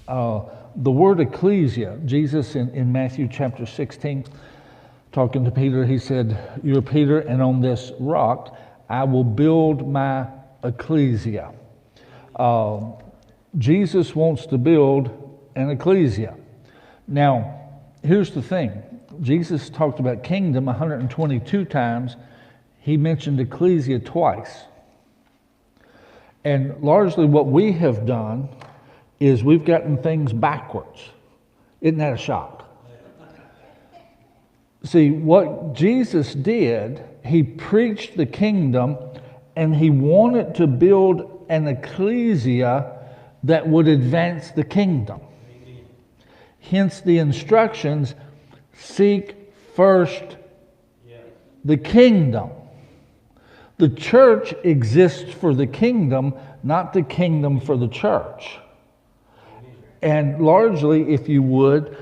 The word ecclesia, Jesus in Matthew chapter 16, talking to Peter, he said, "You're Peter, and on this rock I will build my ecclesia." Jesus wants to build an ecclesia. Now, here's the thing. Jesus talked about kingdom 122 times. He mentioned ecclesia twice. And largely what we have done is we've gotten things backwards. Isn't that a shock? See, what Jesus did, he preached the kingdom, and he wanted to build an ecclesia that would advance the kingdom. Amen. Hence the instructions, seek first the kingdom. The church exists for the kingdom, not the kingdom for the church. And largely, if you would,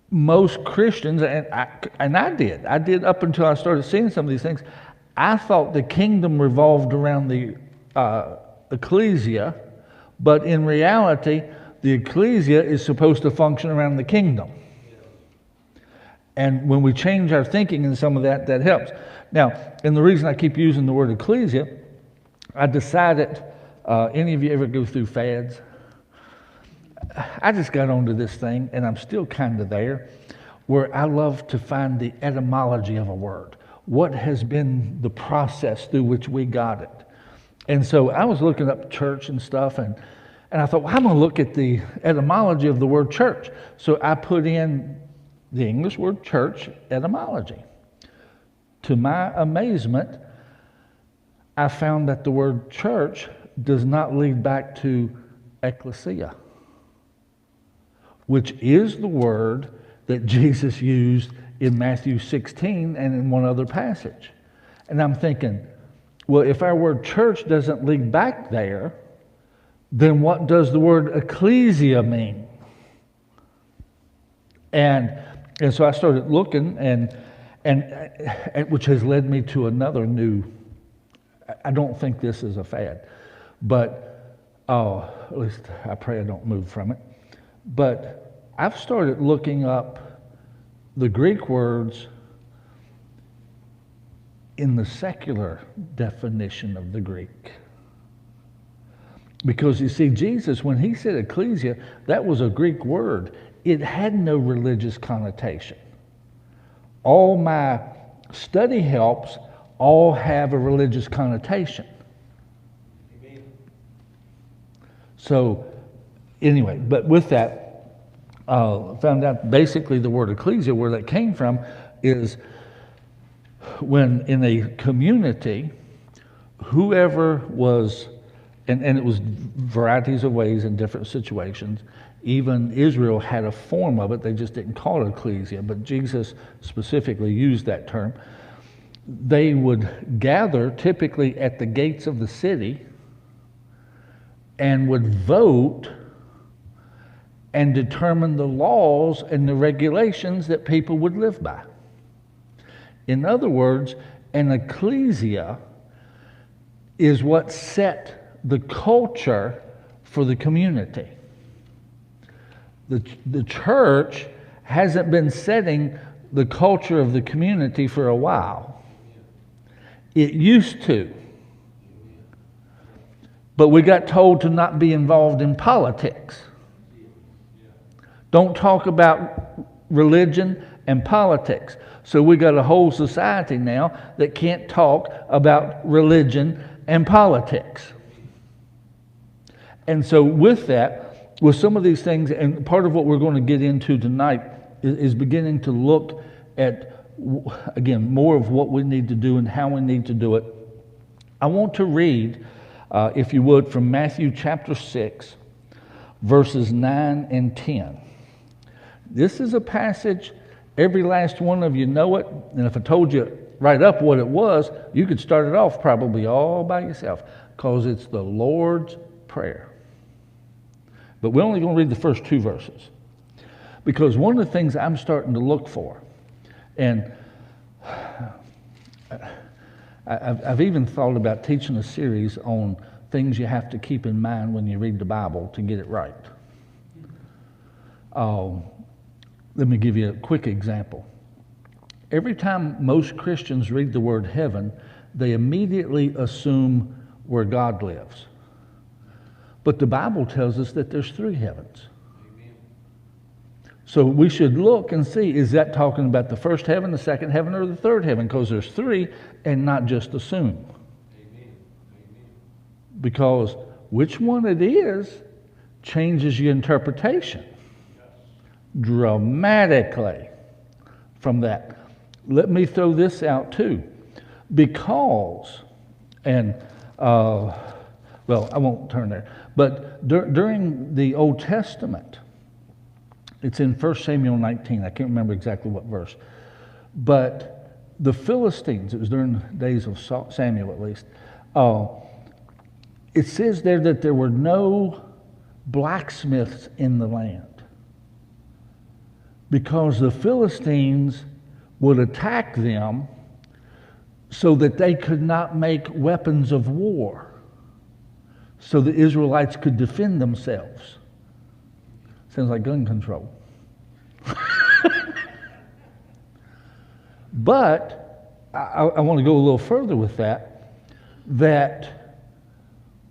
most Christians, and I did up until I started seeing some of these things, I thought the kingdom revolved around the ecclesia, but in reality, the ecclesia is supposed to function around the kingdom. And when we change our thinking in some of that, that helps. Now, and the reason I keep using the word ecclesia, I decided, any of you ever go through fads? I just got onto this thing, and I'm still kind of there, where I love to find the etymology of a word. What has been the process through which we got it? And so I was looking up church and stuff, and I thought, well, I'm going to look at the etymology of the word church. So I put in the English word church etymology. To my amazement, I found that the word church does not lead back to ecclesia, which is the word that Jesus used in Matthew 16 and in one other passage. And I'm thinking, well, if our word church doesn't lead back there, then what does the word ecclesia mean? And so I started looking, and which has led me to another new, I don't think this is a fad, but at least I pray I don't move from it. But I've started looking up the Greek words in the secular definition of the Greek. Because you see, Jesus, when he said ecclesia, that was a Greek word. It had no religious connotation. All my study helps all have a religious connotation. Amen. So, anyway, but with that, found out basically the word ecclesia, where that came from, is when in a community, whoever was, and it was varieties of ways in different situations. Even Israel had a form of it, they just didn't call it ecclesia, but Jesus specifically used that term. They would gather typically at the gates of the city and would vote and determine the laws and the regulations that people would live by. In other words, an ecclesia is what set the culture for the community. The church hasn't been setting the culture of the community for a while. It used to. But we got told to not be involved in politics. Don't talk about religion and politics. So we got a whole society now that can't talk about religion and politics. And so with that, with some of these things, and part of what we're going to get into tonight is beginning to look at, again, more of what we need to do and how we need to do it. I want to read, if you would, from Matthew chapter 6, verses 9 and 10. This is a passage, every last one of you know it, and if I told you right up what it was, you could start it off probably all by yourself, because it's the Lord's Prayer. But we're only going to read the first two verses. Because one of the things I'm starting to look for, and I've even thought about teaching a series on things you have to keep in mind when you read the Bible to get it right. Let me give you a quick example. Every time most Christians read the word heaven, they immediately assume where God lives. But the Bible tells us that there's 3 heavens. Amen. So we should look and see, is that talking about the first heaven, the second heaven, or the third heaven? Because there's 3, and not just assume. Amen. Because which one it is changes your interpretation dramatically from that. Let me throw this out too. Because, and, well, I won't turn there, but during the Old Testament, it's in 1 Samuel 19, I can't remember exactly what verse, but the Philistines, it was during the days of Samuel at least, it says there that there were no blacksmiths in the land because the Philistines would attack them so that they could not make weapons of war, so the Israelites could defend themselves. Sounds like gun control. But I want to go a little further with that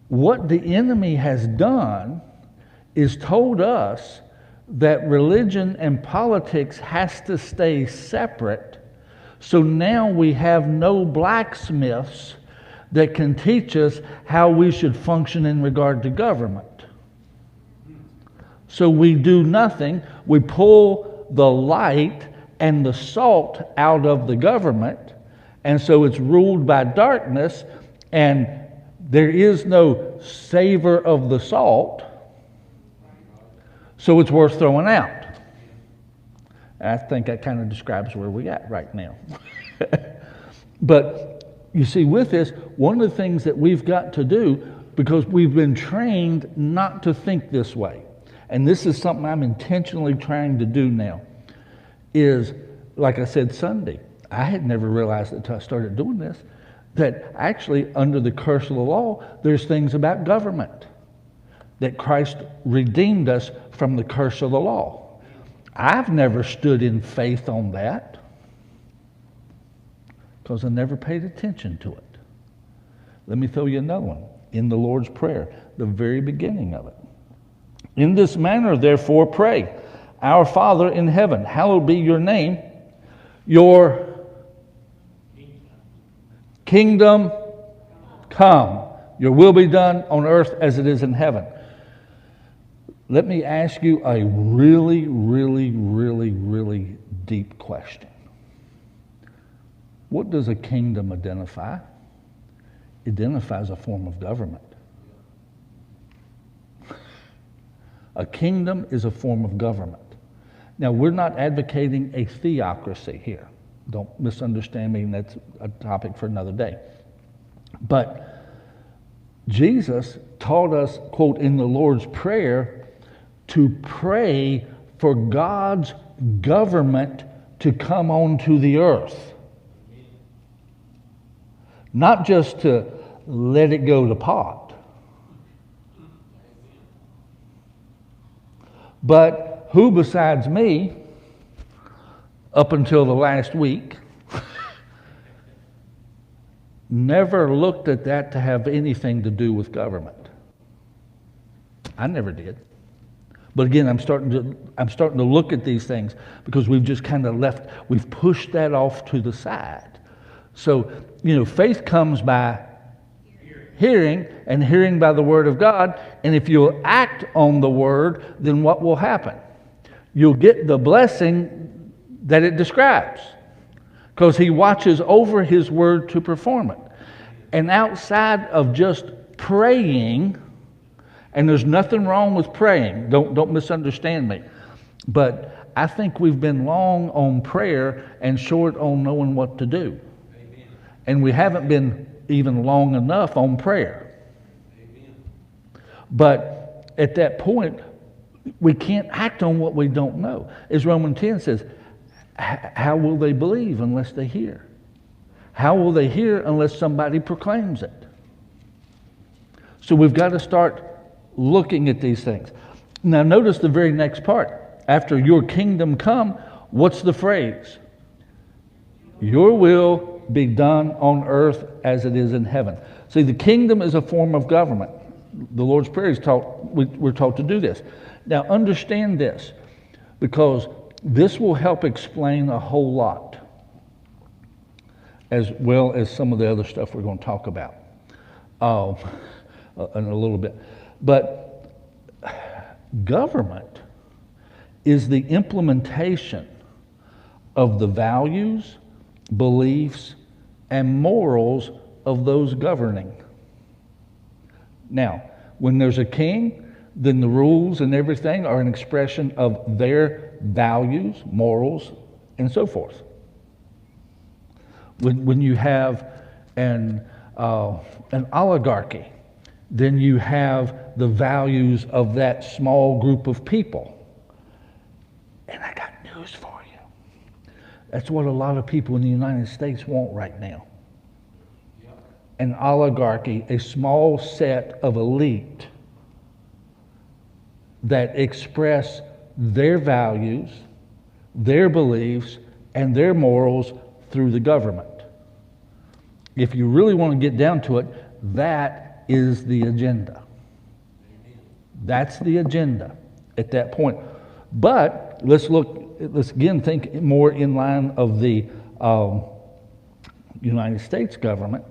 what the enemy has done is told us that religion and politics has to stay separate. So now we have no blacksmiths that can teach us how we should function in regard to government. So we do nothing. We pull the light and the salt out of the government, and so it's ruled by darkness, and there is no savor of the salt, so it's worth throwing out. And I think that kind of describes where we're at right now. But you see, with this, one of the things that we've got to do, because we've been trained not to think this way, and this is something I'm intentionally trying to do now, is, like I said Sunday, I had never realized it until I started doing this, that actually under the curse of the law, there's things about government, that Christ redeemed us from the curse of the law. I've never stood in faith on that because I never paid attention to it. Let me throw you another one. In the Lord's Prayer, the very beginning of it. In this manner, therefore, pray, Our Father in heaven, hallowed be your name. Your kingdom come. Your will be done on earth as it is in heaven. Let me ask you a really, really, really, really deep question. What does a kingdom identify? It identifies a form of government. A kingdom is a form of government. Now, we're not advocating a theocracy here. Don't misunderstand me, and that's a topic for another day. But Jesus taught us, quote, in the Lord's Prayer, to pray for God's government to come onto the earth. Not just to let it go to pot. But who besides me, up until the last week, never looked at that to have anything to do with government? I never did. But again, I'm starting to look at these things because we've just kind of we've pushed that off to the side. So, faith comes by hearing, and hearing by the Word of God. And if you'll act on the Word, then what will happen? You'll get the blessing that it describes, because He watches over His Word to perform it. And outside of just praying, and there's nothing wrong with praying, don't misunderstand me, but I think we've been long on prayer and short on knowing what to do. Amen. And we haven't been even long enough on prayer. Amen. But at that point, we can't act on what we don't know. As Romans 10 says, how will they believe unless they hear? How will they hear unless somebody proclaims it? So we've got to start looking at these things. Now notice the very next part. after your kingdom come, what's the phrase? Your will be done on earth as it is in heaven. See, the kingdom is a form of government. The Lord's Prayer is taught, we're taught to do this. Now understand this, because this will help explain a whole lot, as well as some of the other stuff we're going to talk about in a little bit. But government is the implementation of the values, beliefs, and morals of those governing. Now, when there's a king, then the rules and everything are an expression of their values, morals, and so forth. When you have an oligarchy, then you have the values of that small group of people. And I got news for you. That's what a lot of people in the United States want right now. An oligarchy, a small set of elite that express their values, their beliefs, and their morals through the government. If you really want to get down to it, that is the agenda. That's the agenda at that point. But let's again think more in line of the United States government.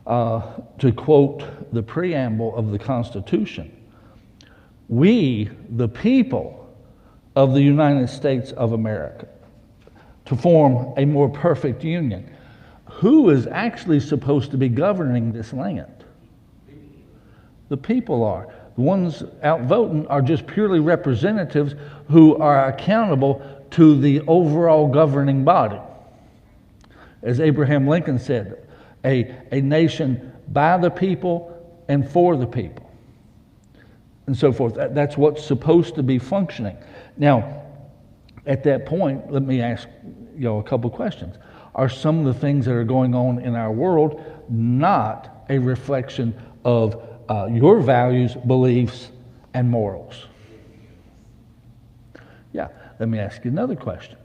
To quote the preamble of the Constitution, we, the people of the United States of America, to form a more perfect union. Who is actually supposed to be governing this land? The people are. The ones out voting are just purely representatives who are accountable to the overall governing body. As Abraham Lincoln said, a nation by the people and for the people, and so forth. That's what's supposed to be functioning. Now, at that point, let me ask a couple questions. Are some of the things that are going on in our world not a reflection of your values, beliefs, and morals? Yeah. Let me ask you another question.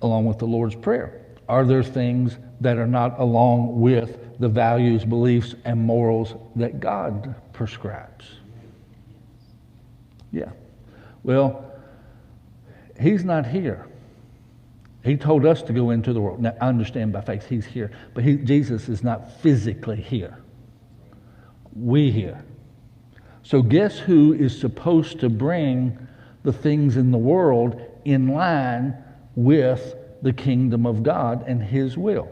Along with the Lord's Prayer, are there things that are not along with the values, beliefs, and morals that God prescribes? Yeah. Well, He's not here. He told us to go into the world. Now, I understand by faith He's here, but Jesus is not physically here. We here. So guess who is supposed to bring the things in the world in line with the kingdom of God and His will?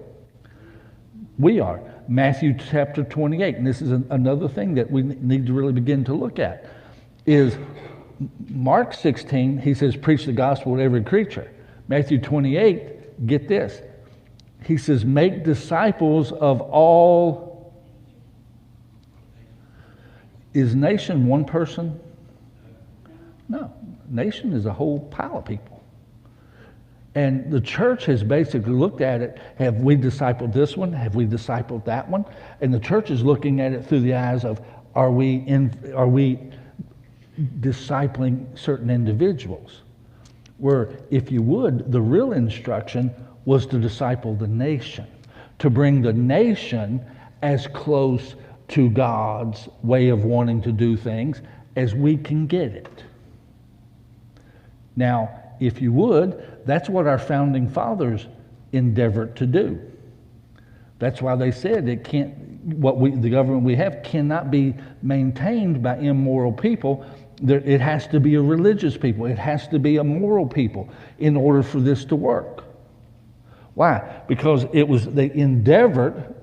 We are. Matthew chapter 28, and this is another thing that we need to really begin to look at, is Mark 16, he says, preach the gospel to every creature. Matthew 28, get this. He says, make disciples of all. Is nation one person? No. Nation is a whole pile of people. And the church has basically looked at it. Have we discipled this one? Have we discipled that one? And the church is looking at it through the eyes of, are we discipling certain individuals? Where, if you would, the real instruction was to disciple the nation, to bring the nation as close to God's way of wanting to do things as we can get it. Now, if you would, that's what our founding fathers endeavored to do. That's why they said it can't, the government we have cannot be maintained by immoral people. It has to be a religious people. It has to be a moral people in order for this to work. Why? Because they endeavored,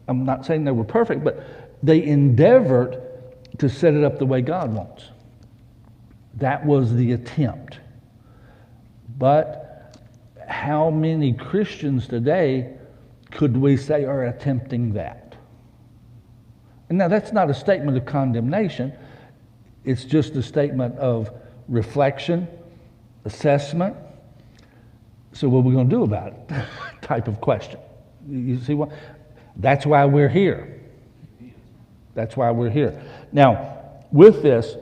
I'm not saying they were perfect, but they endeavored to set it up the way God wants. That was the attempt. But how many Christians today could we say are attempting that? And now that's not a statement of condemnation. It's just a statement of reflection, assessment. So what are we going to do about it? Type of question. You see what? That's why we're here. That's why we're here. Now, with this,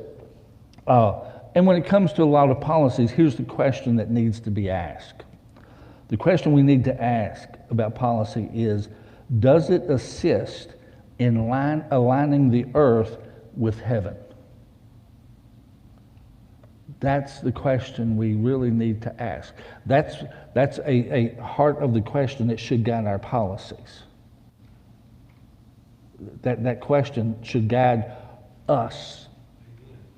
And when it comes to a lot of policies, here's the question that needs to be asked. The question we need to ask about policy is, does it assist in aligning the earth with heaven? That's the question we really need to ask. That's a heart of the question that should guide our policies. That question should guide us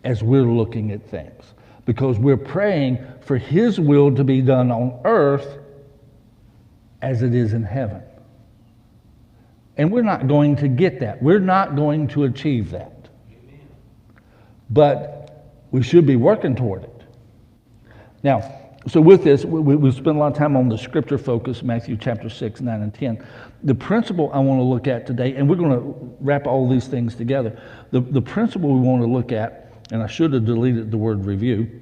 as we're looking at things, because we're praying for His will to be done on earth as it is in heaven. And we're not going to get that. We're not going to achieve that. But we should be working toward it. Now, so with this, we spent a lot of time on the scripture focus, Matthew chapter 6, 9, and 10. The principle I want to look at today, and we're going to wrap all these things together. The principle we want to look at, and I should have deleted the word review,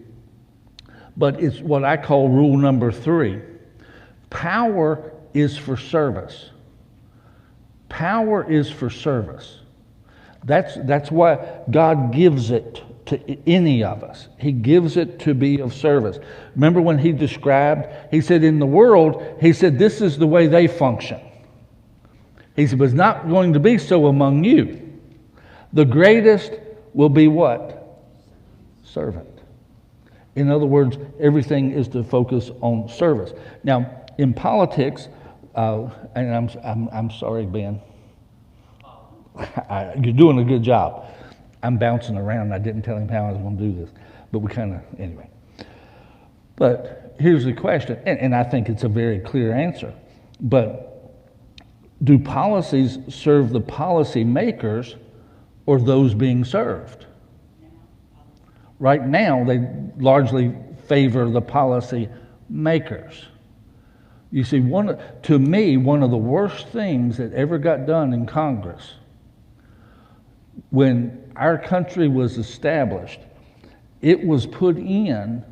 but it's what I call rule number 3. Power is for service. Power is for service. That's why God gives it to any of us. He gives it to be of service. Remember when He described, He said in the world, He said this is the way they function. He said, but it's not going to be so among you. The greatest will be what? Servant. In other words, everything is to focus on service. Now, in politics, and I'm sorry, Ben. You're doing a good job. I'm bouncing around. I didn't tell him how I was going to do this, but we kind of, anyway. But here's the question, and I think it's a very clear answer. But do policies serve the policy makers or those being served? Right now, they largely favor the policy makers. You see, to me, one of the worst things that ever got done in Congress, when our country was established, it was put in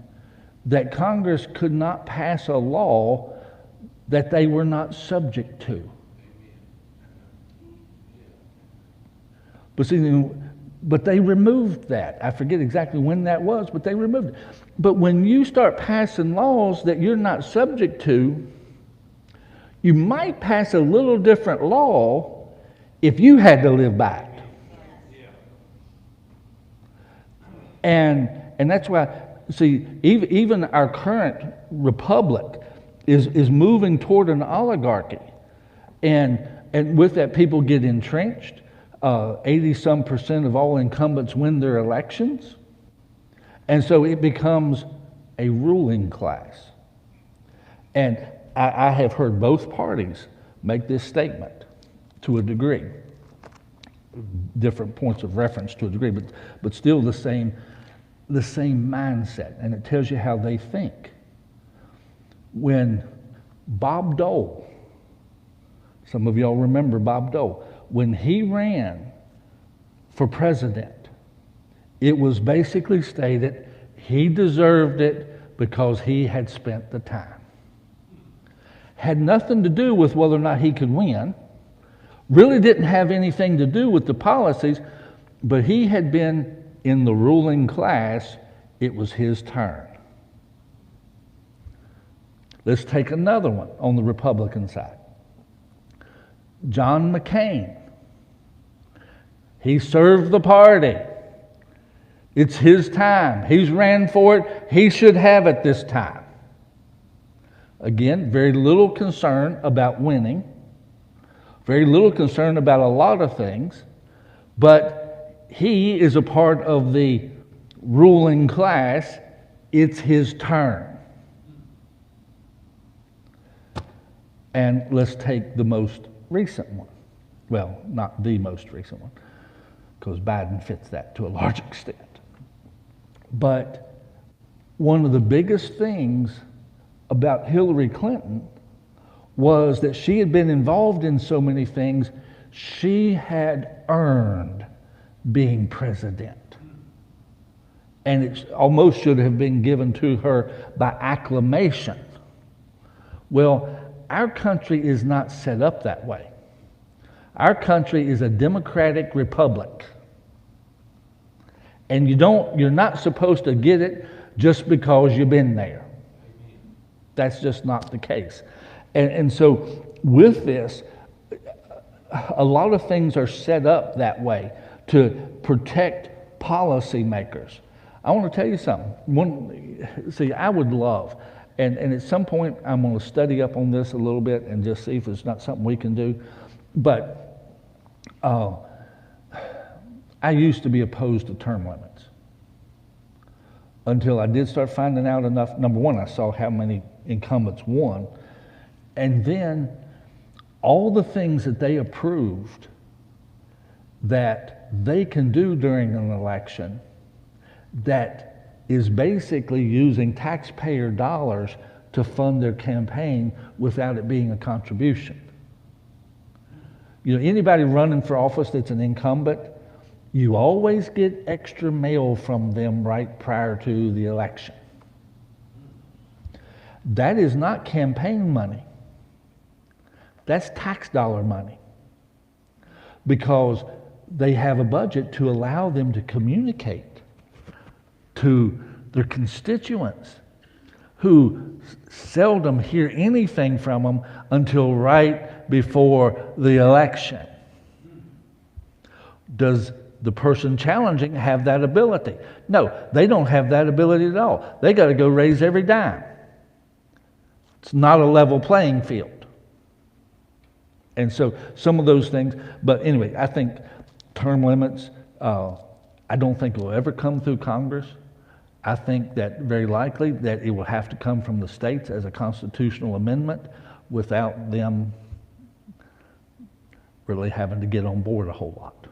that Congress could not pass a law that they were not subject to. But they removed that. I forget exactly when that was, but they removed it. But when you start passing laws that you're not subject to, you might pass a little different law if you had to live by it. And that's why, see, even our current republic is moving toward an oligarchy. And with that, people get entrenched. 80-some% of all incumbents win their elections. And so it becomes a ruling class. And I have heard both parties make this statement to a degree. Different points of reference to a degree, but still the same mindset. And it tells you how they think. When Bob Dole, some of y'all remember Bob Dole, when he ran for president, it was basically stated he deserved it because he had spent the time. Had nothing to do with whether or not he could win. Really didn't have anything to do with the policies, but he had been in the ruling class. It was his turn. Let's take another one on the Republican side. John McCain. He served the party. It's his time. He's ran for it. He should have it this time. Again, very little concern about winning. Very little concern about a lot of things. But he is a part of the ruling class. It's his turn. And let's take the most recent one. Well, not the most recent one, because Biden fits that to a large extent. But one of the biggest things about Hillary Clinton was that she had been involved in so many things, she had earned being president. And it almost should have been given to her by acclamation. Well, our country is not set up that way. Our country is a democratic republic. And you're not supposed to get it just because you've been there. That's just not the case. And so with this, a lot of things are set up that way to protect policymakers. I want to tell you something. See, I would love, and at some point I'm going to study up on this a little bit and just see if it's not something we can do. But I used to be opposed to term limits until I did start finding out enough. Number one, I saw how many incumbents won. And then all the things that they approved that they can do during an election that is basically using taxpayer dollars to fund their campaign without it being a contribution. You know, anybody running for office that's an incumbent, you always get extra mail from them right prior to the election. That is not campaign money. That's tax dollar money, because they have a budget to allow them to communicate to their constituents who seldom hear anything from them until right before the election. Does the person challenging have that ability? No, they don't have that ability at all. They got to go raise every dime. It's not a level playing field. And so some of those things, but anyway, I think term limits, I don't think will ever come through Congress. I think that very likely that it will have to come from the states as a constitutional amendment without them really having to get on board a whole lot.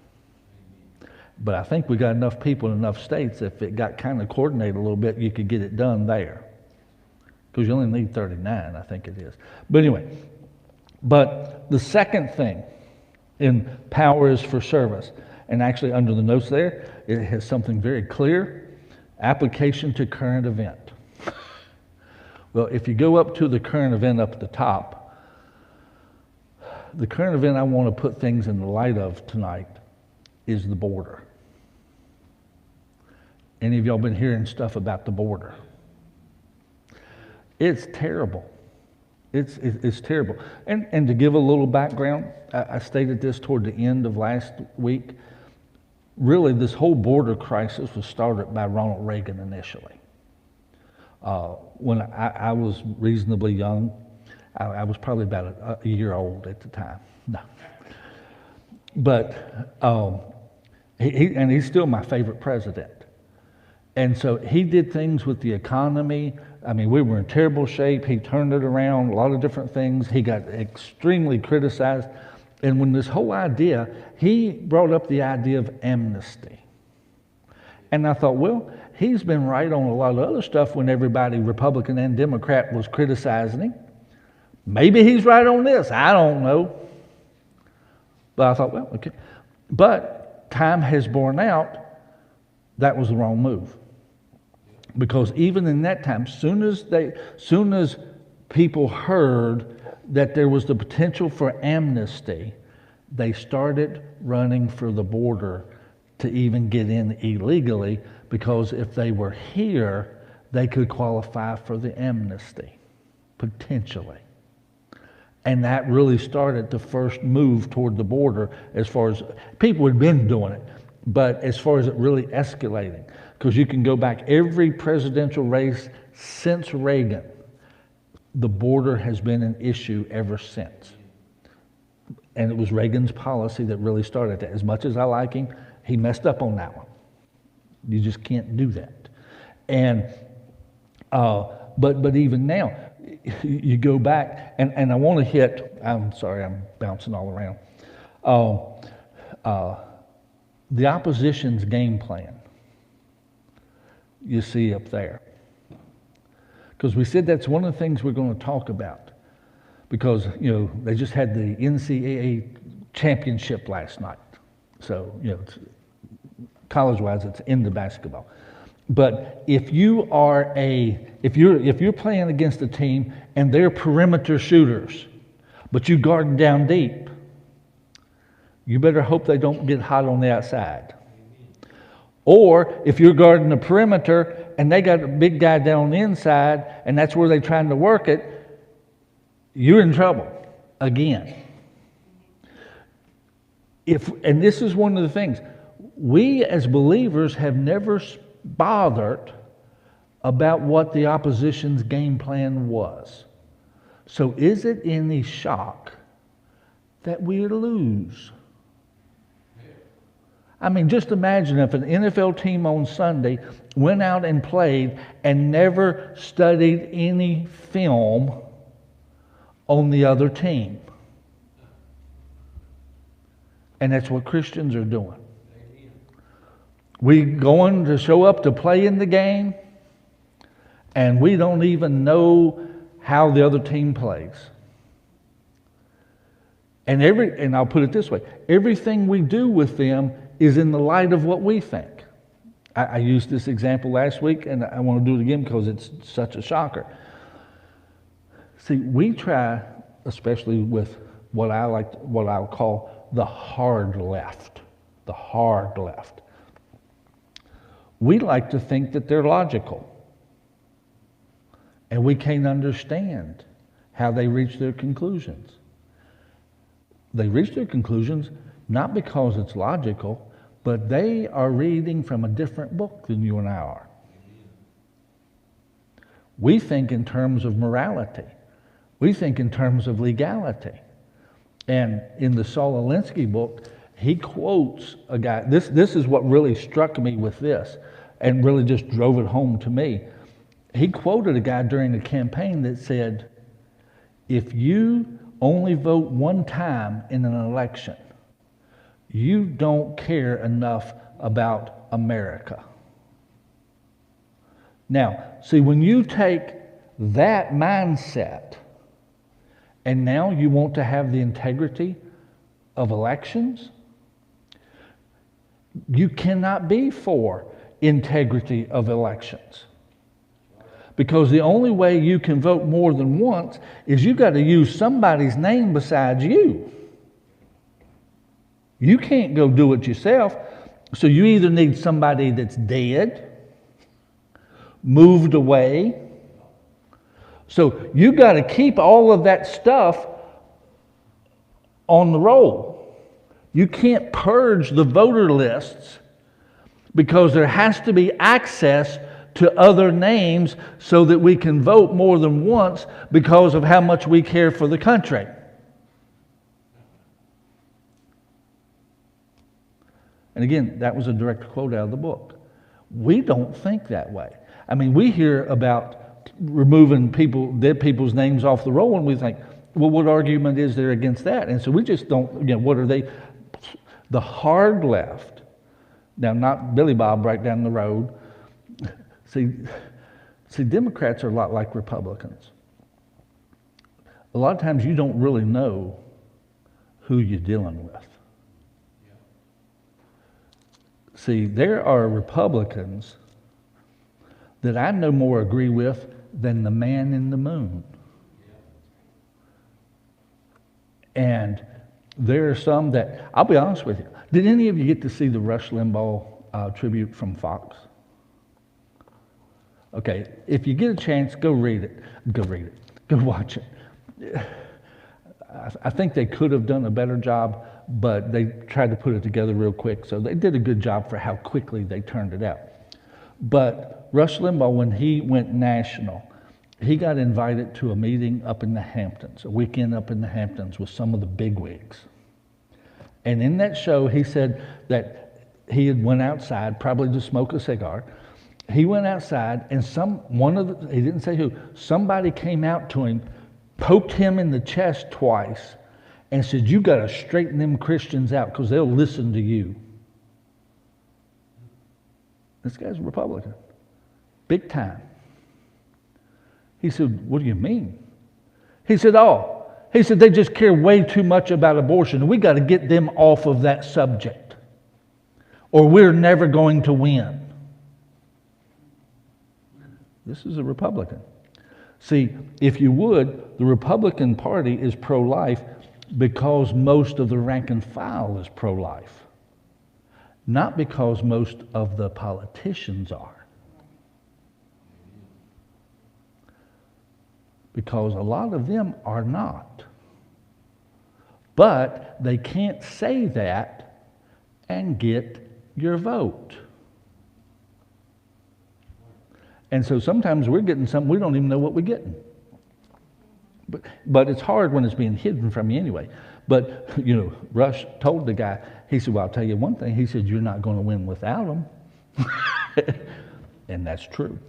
But I think we got enough people in enough states, if it got kind of coordinated a little bit, you could get it done there. Because you only need 39, I think it is. But anyway, but the second thing in power is for service. And actually under the notes there, it has something very clear. Application to current event. Well, if you go up to the current event up at the top, the current event I want to put things in the light of tonight is the border. Any of y'all been hearing stuff about the border? It's terrible. It's terrible. And to give a little background, I stated this toward the end of last week. Really, this whole border crisis was started by Ronald Reagan initially. When I was reasonably young, I was probably about a year old at the time. No. But he's still my favorite president. And so he did things with the economy. I mean, we were in terrible shape. He turned it around, a lot of different things. He got extremely criticized. And when this whole idea, he brought up the idea of amnesty. And I thought, well, he's been right on a lot of other stuff when everybody, Republican and Democrat, was criticizing him. Maybe he's right on this. I don't know. But I thought, well, okay. But time has borne out that was the wrong move. Because even in that time, soon as people heard that there was the potential for amnesty, they started running for the border to even get in illegally, because if they were here, they could qualify for the amnesty, potentially. And that really started the first move toward the border, as far as people had been doing it, but as far as it really escalating. Because you can go back every presidential race since Reagan, the border has been an issue ever since. And it was Reagan's policy that really started that. As much as I like him, he messed up on that one. You just can't do that. And but even now, you go back, and I want to hit, I'm sorry, I'm bouncing all around. The opposition's game plan, you see up there. Because we said that's one of the things we're going to talk about. Because, you know, they just had the NCAA championship last night. So, you know, college-wise, it's into basketball. But if you are if you're playing against a team and they're perimeter shooters, but you guard down deep, you better hope they don't get hot on the outside. Or if you're guarding the perimeter and they got a big guy down on the inside and that's where they're trying to work it, you're in trouble again. And this is one of the things, we as believers have never bothered about what the opposition's game plan was. So is it any shock that we lose? I mean, just imagine if an NFL team on Sunday went out and played and never studied any film on the other team. And that's what Christians are doing. We going to show up to play in the game, and we don't even know how the other team plays. And I'll put it this way, everything we do with them is in the light of what we think. I used this example last week, and I want to do it again because it's such a shocker. See, we try, especially with what I'll call the hard left. The hard left. We like to think that they're logical. And we can't understand how they reach their conclusions. They reach their conclusions not because it's logical, but they are reading from a different book than you and I are. We think in terms of morality. We think in terms of legality. And in the Saul Alinsky book, he quotes a guy. This is what really struck me with this and really just drove it home to me. He quoted a guy during the campaign that said, if you only vote one time in an election, you don't care enough about America. Now, see, when you take that mindset and now you want to have the integrity of elections, you cannot be for integrity of elections. Because the only way you can vote more than once is you got to use somebody's name besides you. You can't go do it yourself. So you either need somebody that's dead, moved away. So you got to keep all of that stuff on the roll. You can't purge the voter lists because there has to be access to other names so that we can vote more than once because of how much we care for the country. And again, that was a direct quote out of the book. We don't think that way. I mean, we hear about removing dead people's names off the roll, and we think, well, what argument is there against that? And so we just don't, what are they? The hard left, now not Billy Bob right down the road. See, Democrats are a lot like Republicans. A lot of times you don't really know who you're dealing with. See, there are Republicans that I no more agree with than the man in the moon. And there are some that, I'll be honest with you, did any of you get to see the Rush Limbaugh tribute from Fox? Okay, if you get a chance, go read it. Go watch it. I think they could have done a better job, but they tried to put it together real quick, so they did a good job for how quickly they turned it out. But Rush Limbaugh, when he went national, he got invited to a meeting up in the Hamptons, a weekend up in the Hamptons with some of the bigwigs. And in that show, he said that he had went outside, probably to smoke a cigar. He went outside, and he didn't say who, somebody came out to him, poked him in the chest twice, and said, you got to straighten them Christians out because they'll listen to you. This guy's a Republican. Big time. He said, what do you mean? He said, they just care way too much about abortion, and we got to get them off of that subject, or we're never going to win. This is a Republican. See, if you would, the Republican Party is pro-life because most of the rank and file is pro-life. Not because most of the politicians are. Because a lot of them are not. But they can't say that and get your vote. And so sometimes we're getting something we don't even know what we're getting. But it's hard when it's being hidden from you anyway. But, Rush told the guy, he said, well, I'll tell you one thing. He said, you're not going to win without them. And that's true.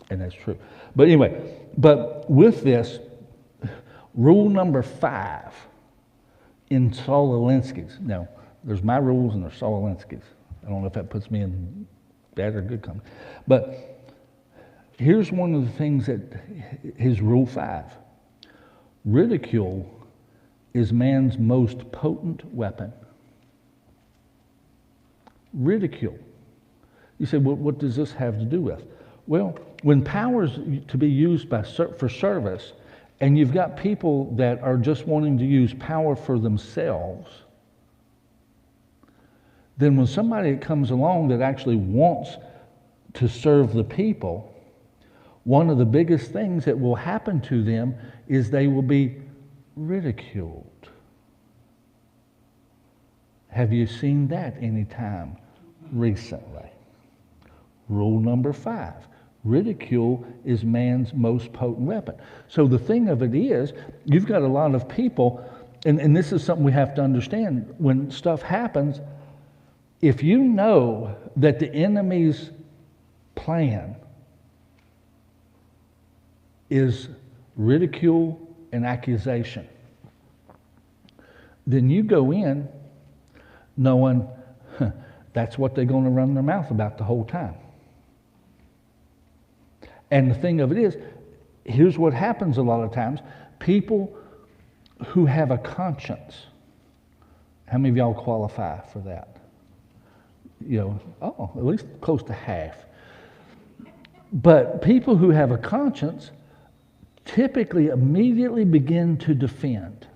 But anyway, but with this, rule number 5 in Saul Alinsky's. Now, there's my rules and there's Saul Alinsky's. I don't know if that puts me in bad or good company. But here's one of the things that his rule 5. Ridicule is man's most potent weapon. Ridicule. You say, well, what does this have to do with? Well, when power's to be used for service, and you've got people that are just wanting to use power for themselves, then when somebody comes along that actually wants to serve the people, one of the biggest things that will happen to them is they will be ridiculed. Have you seen that any time recently? Rule number 5. Ridicule is man's most potent weapon. So the thing of it is, you've got a lot of people, and this is something we have to understand. When stuff happens, if you know that the enemy's plan is ridicule and accusation, then you go in knowing that's what they're going to run their mouth about the whole time. And the thing of it is, here's what happens a lot of times. People who have a conscience, how many of y'all qualify for that? At least close to half. But people who have a conscience typically immediately begin to defend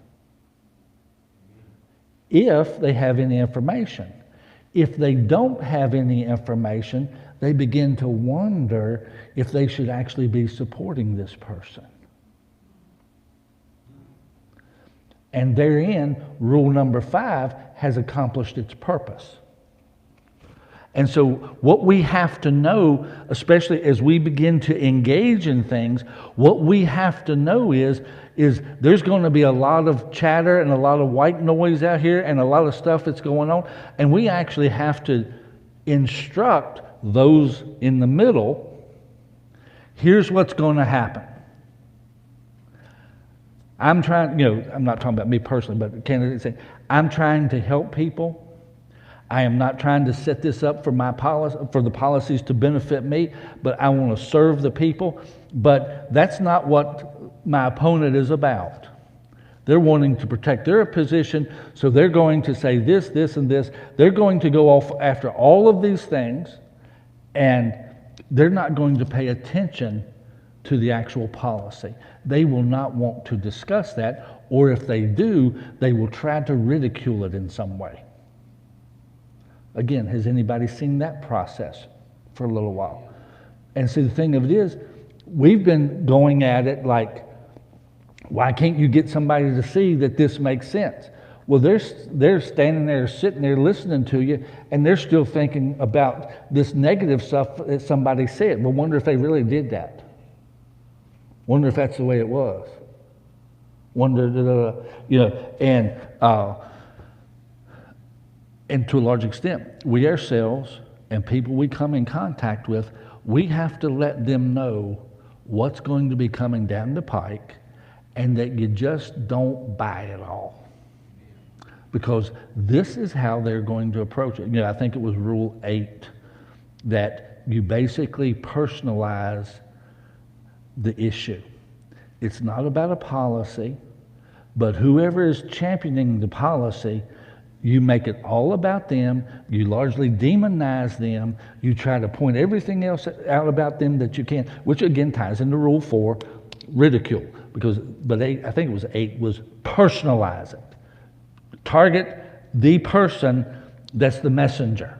if they have any information. If they don't have any information, they begin to wonder if they should actually be supporting this person. And therein, rule number 5 has accomplished its purpose. And so what we have to know, especially as we begin to engage in things, what we have to know is there's going to be a lot of chatter and a lot of white noise out here and a lot of stuff that's going on. And we actually have to instruct those in the middle, here's what's going to happen. I'm trying, I'm not talking about me personally, but the candidate saying, I'm trying to help people. I am not trying to set this up for for the policies to benefit me, but I want to serve the people. But that's not what my opponent is about. They're wanting to protect their position, so they're going to say this, this, and this. They're going to go off after all of these things, and they're not going to pay attention to the actual policy. They will not want to discuss that, or if they do, they will try to ridicule it in some way. Again, has anybody seen that process for a little while? And see, the thing of it is, we've been going at it like, why can't you get somebody to see that this makes sense? Well, they're standing there, sitting there listening to you, and they're still thinking about this negative stuff that somebody said. Well, wonder if they really did that. Wonder if that's the way it was. Wonder, and to a large extent, we ourselves and people we come in contact with, we have to let them know what's going to be coming down the pike and that you just don't buy it all. Because this is how they're going to approach it. I think it was Rule 8 that you basically personalize the issue. It's not about a policy, but whoever is championing the policy, you make it all about them. You largely demonize them. You try to point everything else out about them that you can, which again ties into Rule 4, ridicule. But I think it was 8, was personalize it. Target the person that's the messenger.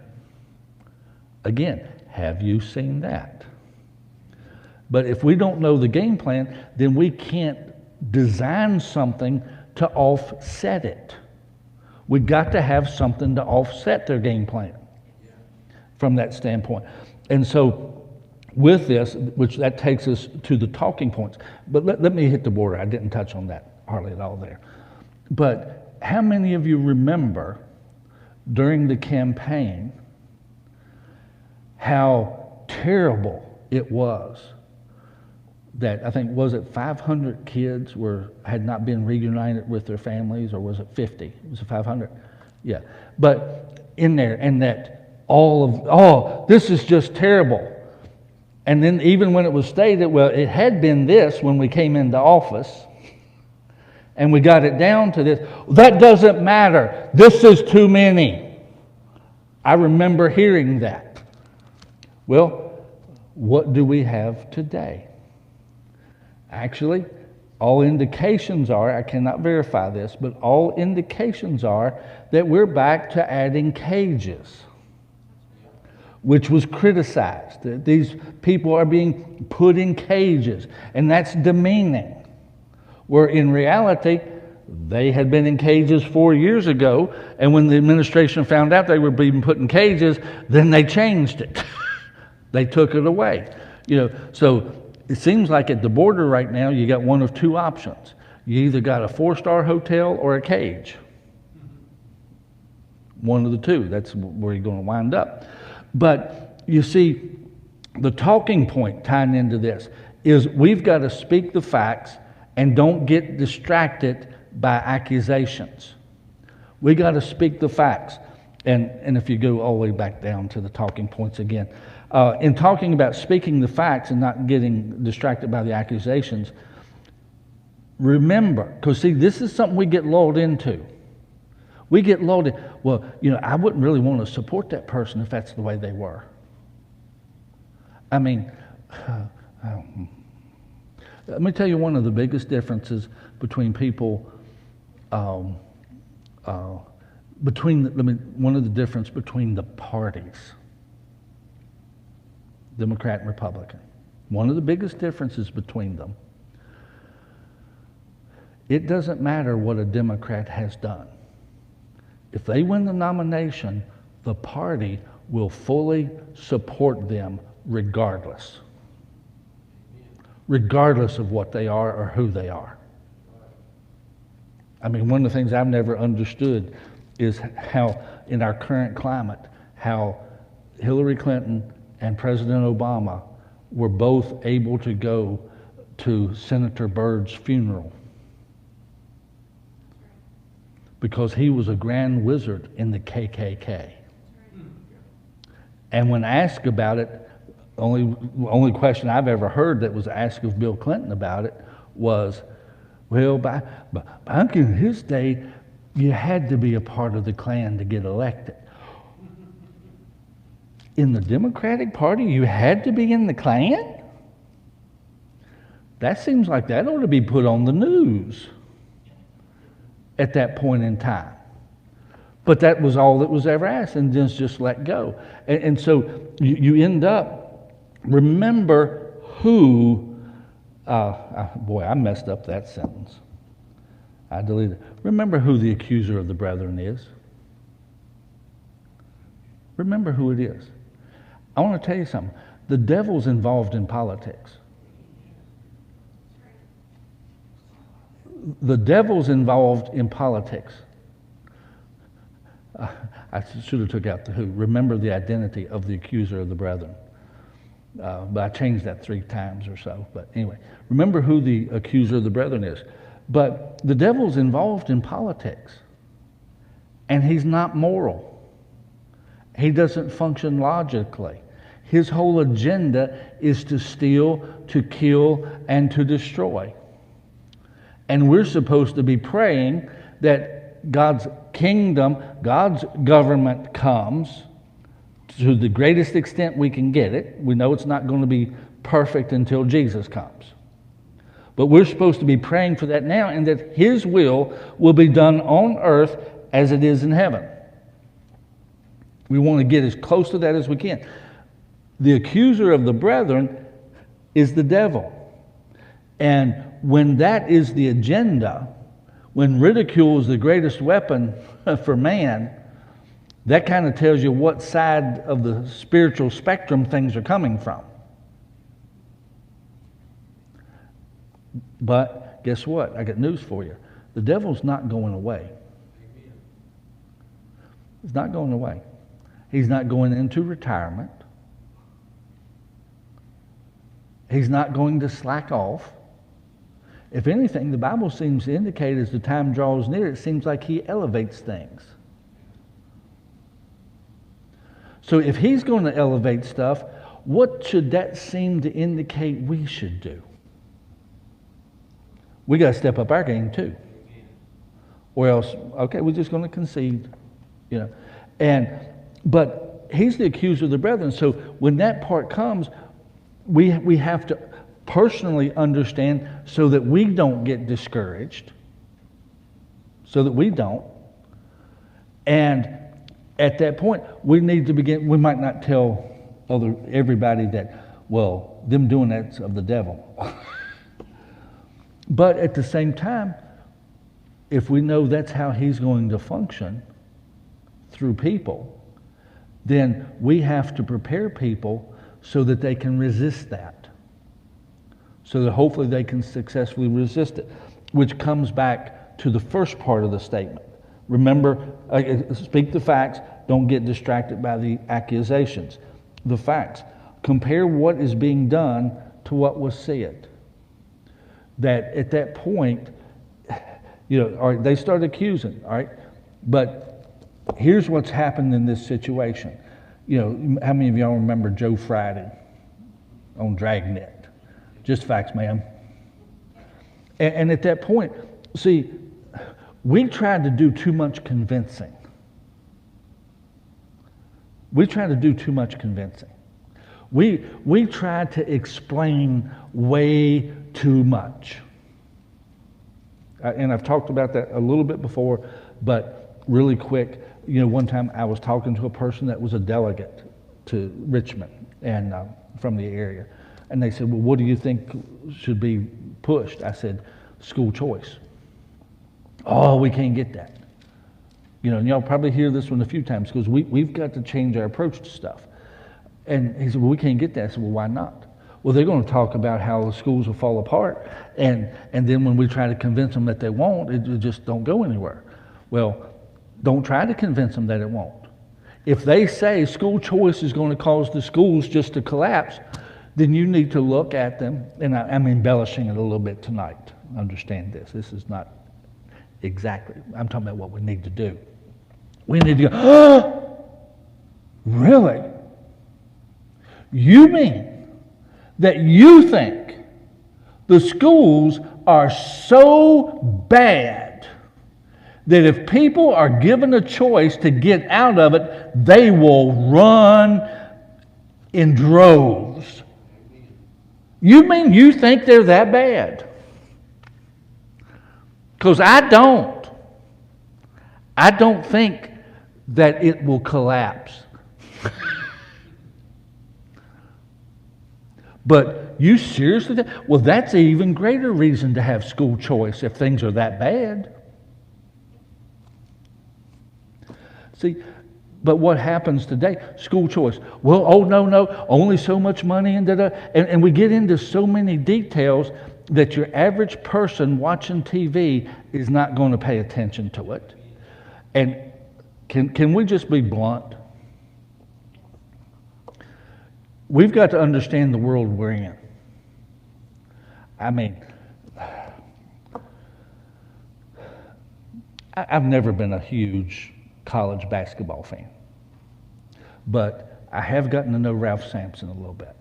Again, have you seen that? But if we don't know the game plan, then we can't design something to offset it. We've got to have something to offset their game plan from that standpoint. And so with this, which that takes us to the talking points. But let me hit the border. I didn't touch on that hardly at all there. But how many of you remember during the campaign how terrible it was that, I think, was it 500 kids had not been reunited with their families, or was it 50? It was 500? Yeah. But in there, and that this is just terrible. And then even when it was stated, well, it had been this when we came into office, and we got it down to this. That doesn't matter. This is too many. I remember hearing that. Well, what do we have today? Actually, all indications are, I cannot verify this, but all indications are that we're back to adding cages, which was criticized. That these people are being put in cages, and that's demeaning. Where in reality, they had been in cages 4 years ago, and when the administration found out they were being put in cages, then they changed it. They took it away. So it seems like at the border right now, you got one of two options. You either got a 4-star hotel or a cage. One of the two. That's where you're going to wind up. But you see, the talking point tying into this is we've got to speak the facts and don't get distracted by accusations. We got to speak the facts. And if you go all the way back down to the talking points again, in talking about speaking the facts and not getting distracted by the accusations, remember, because see, this is something we get lulled into. We get lulled in, well, I wouldn't really want to support that person if that's the way they were. I mean, let me tell you one of the biggest differences between people, one of the difference between the parties, Democrat and Republican. One of the biggest differences between them, it doesn't matter what a Democrat has done. If they win the nomination, the party will fully support them regardless of what they are or who they are. I mean, one of the things I've never understood is how, in our current climate, how Hillary Clinton and President Obama were both able to go to Senator Byrd's funeral, because he was a grand wizard in the KKK. And when asked about it, only question I've ever heard that was asked of Bill Clinton about it was, well, back in his day, you had to be a part of the Klan to get elected. In the Democratic Party, you had to be in the Klan? That seems like that ought to be put on the news at that point in time. But that was all that was ever asked, and then just let go. And so you end up, remember who, boy, I messed up that sentence. I deleted it. Remember who the accuser of the brethren is. Remember who it is. I want to tell you something. The devil's involved in politics. The devil's involved in politics. I should have took out the who. Remember the identity of the accuser of the brethren. But I changed that 3 times or so. But anyway, remember who the accuser of the brethren is. But the devil's involved in politics. And he's not moral. He doesn't function logically. His whole agenda is to steal, to kill, and to destroy. And we're supposed to be praying that God's kingdom, God's government comes to the greatest extent we can get it. We know it's not going to be perfect until Jesus comes. But we're supposed to be praying for that now, and that His will be done on earth as it is in heaven. We want to get as close to that as we can. The accuser of the brethren is the devil. And when that is the agenda, when ridicule is the greatest weapon for man, that kind of tells you what side of the spiritual spectrum things are coming from. But guess what? I got news for you. The devil's not going away. He's not going away. He's not going into retirement. He's not going to slack off. If anything, the Bible seems to indicate as the time draws near, it seems like he elevates things. So if he's going to elevate stuff, what should that seem to indicate we should do? We got to step up our game too. Or else, okay, we're just going to concede, you know. But he's the accuser of the brethren. So when that part comes, we have to personally understand so that we don't get discouraged. So that we don't. And at that point, we need to begin. We might not tell everybody that, well, them doing that's of the devil. But at the same time, if we know that's how he's going to function through people, then we have to prepare people so that they can resist that. So that hopefully they can successfully resist it, which comes back to the first part of the statement. Remember, speak the facts, don't get distracted by the accusations. The facts. Compare what is being done to what was said. That at that point, you know, all right, they start accusing, all right? But here's what's happened in this situation. You know, how many of y'all remember Joe Friday on Dragnet? Just facts, ma'am. And at that point, see, we tried to do too much convincing. We tried to do too much convincing. We tried to explain way too much. And I've talked about that a little bit before, but really quick, you know, one time I was talking to a person that was a delegate to Richmond and from the area. And they said, well, what do you think should be pushed? I said, school choice. Oh, we can't get that. You know, and y'all probably hear this one a few times because we've got to change our approach to stuff. And he said, well, we can't get that. I said, well, why not? Well, they're going to talk about how the schools will fall apart. And then when we try to convince them that they won't, it just don't go anywhere. Well, don't try to convince them that it won't. If they say school choice is going to cause the schools just to collapse, then you need to look at them. And I'm embellishing it a little bit tonight. Understand this. This is not exactly. I'm talking about what we need to do. We need to go, oh, really? You mean that you think the schools are so bad that if people are given a choice to get out of it, they will run in droves? You mean you think they're that bad? Because I don't. I don't think that it will collapse. But you seriously think? Well, that's an even greater reason to have school choice if things are that bad. See, but what happens today? School choice. Well, oh, no, only so much money and da-da. And we get into so many details that your average person watching TV is not going to pay attention to it. And can we just be blunt? We've got to understand the world we're in. I mean, I've never been a huge college basketball fan, but I have gotten to know Ralph Sampson a little bit.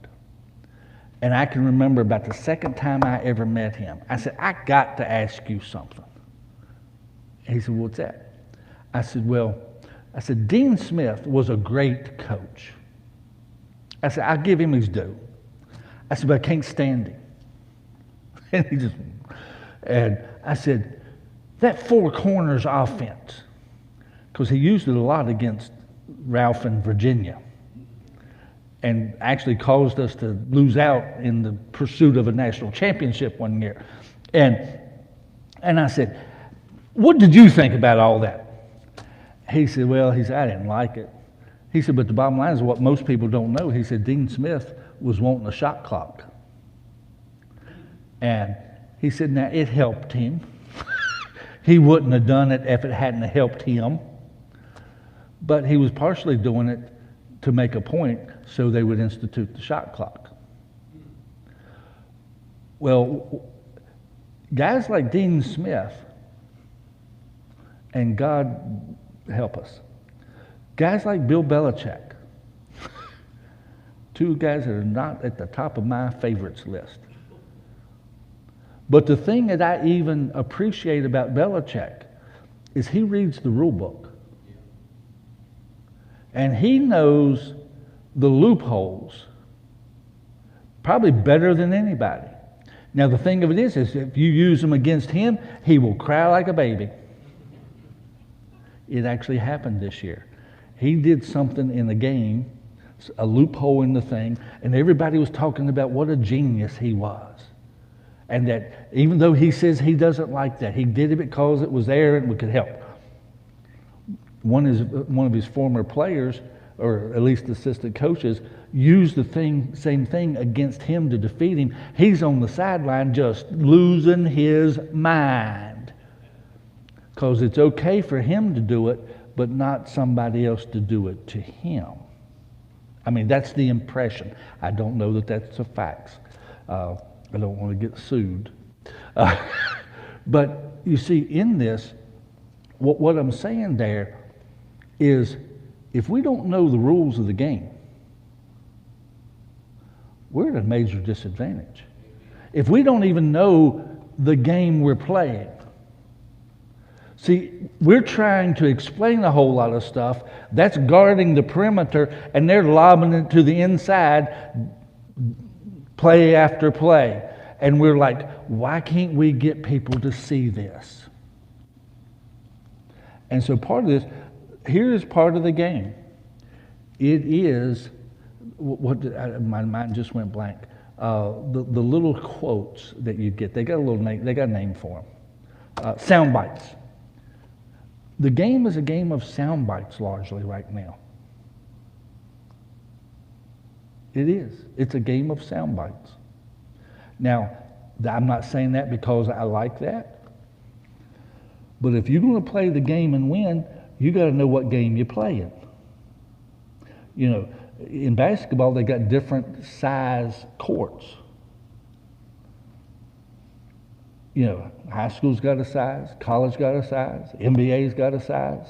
And I can remember about the second time I ever met him, I said, I got to ask you something. And he said, what's that? I said, Dean Smith was a great coach. I said, I'll give him his due. I said, but I can't stand him. And I said, that four corners offense, because he used it a lot against Ralph in Virginia. and actually caused us to lose out in the pursuit of a national championship one year. And I said, what did you think about all that? He said, well, I didn't like it. He said, but the bottom line is what most people don't know. He said, Dean Smith was wanting a shot clock. And he said, now it helped him. He wouldn't have done it if it hadn't helped him. But he was partially doing it to make a point so they would institute the shot clock. Well, guys like Dean Smith, and God help us, guys like Bill Belichick, two guys that are not at the top of my favorites list. But the thing that I even appreciate about Belichick is he reads the rule book. And he knows the loopholes probably better than anybody. Now, the thing of it is if you use them against him, he will cry like a baby. It actually happened this year. He did something in the game, a loophole in the thing, and everybody was talking about what a genius he was. And that even though he says he doesn't like that, he did it because it was there and we could help. One of his former players, or at least assistant coaches, used the same thing against him to defeat him. He's on the sideline just losing his mind. Because it's okay for him to do it, but not somebody else to do it to him. I mean, that's the impression. I don't know that that's the facts. I don't want to get sued. But you see, in this, what I'm saying there is if we don't know the rules of the game, we're at a major disadvantage. If we don't even know the game we're playing. See, we're trying to explain a whole lot of stuff. That's guarding the perimeter, and they're lobbing it to the inside, play after play. And we're like, why can't we get people to see this? And so part of this, here is part of the game. It is, my mind just went blank. The little quotes that you get, they got a little name, they got a name for them. Sound bites. The game is a game of sound bites largely right now. It is. It's a game of sound bites. Now, I'm not saying that because I like that. But if you're going to play the game and win, you got to know what game you're playing. You know, in basketball, they got different size courts. You know, high school's got a size, college got a size, NBA's got a size.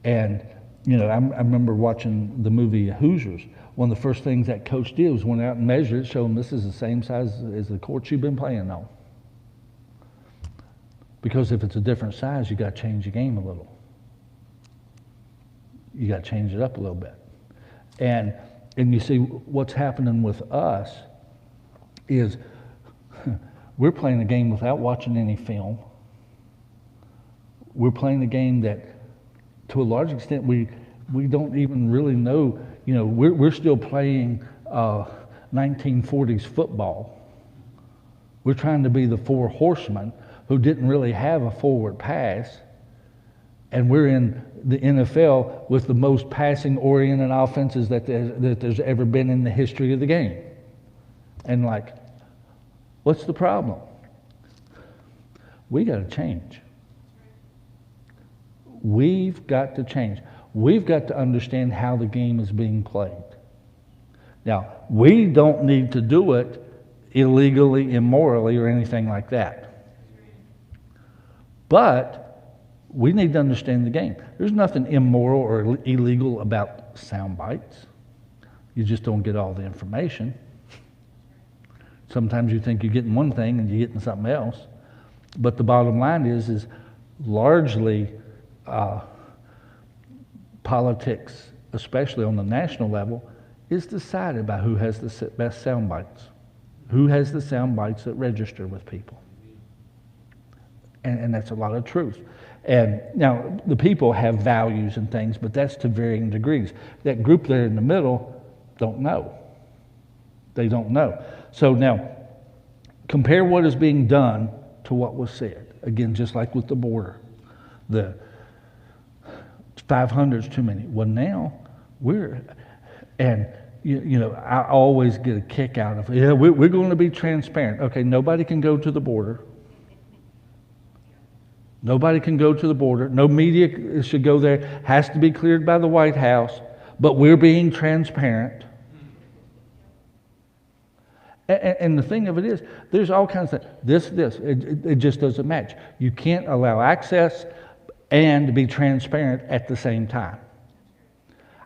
And, you know, I remember watching the movie Hoosiers. One of the first things that coach did was went out and measured it, showed them this is the same size as the court you've been playing on. Because if it's a different size, you got to change the game a little. You got to change it up a little bit. And you see what's happening with us is we're playing a game without watching any film. We're playing a game that, to a large extent, we don't even really know. You know, we're still playing 1940s football. We're trying to be the four horsemen who didn't really have a forward pass, and we're in the NFL with the most passing-oriented offenses that there's ever been in the history of the game. And like, what's the problem? We got to change. We've got to change. We've got to understand how the game is being played. Now, we don't need to do it illegally, immorally, or anything like that. But we need to understand the game. There's nothing immoral or illegal about sound bites. You just don't get all the information. Sometimes you think you're getting one thing and you're getting something else. But the bottom line is largely politics, especially on the national level, is decided by who has the best sound bites. Who has the sound bites that register with people. And that's a lot of truth. And now the people have values and things, but that's to varying degrees. That group there in the middle, don't know. They don't know. So now, compare what is being done to what was said. Again, just like with the border. The 500 is too many. Well, now and I always get a kick out of, we're going to be transparent. Okay, nobody can go to the border. Nobody can go to the border. No media should go there. Has to be cleared by the White House. But we're being transparent. And the thing of it is, there's all kinds of this. It just doesn't match. You can't allow access and be transparent at the same time.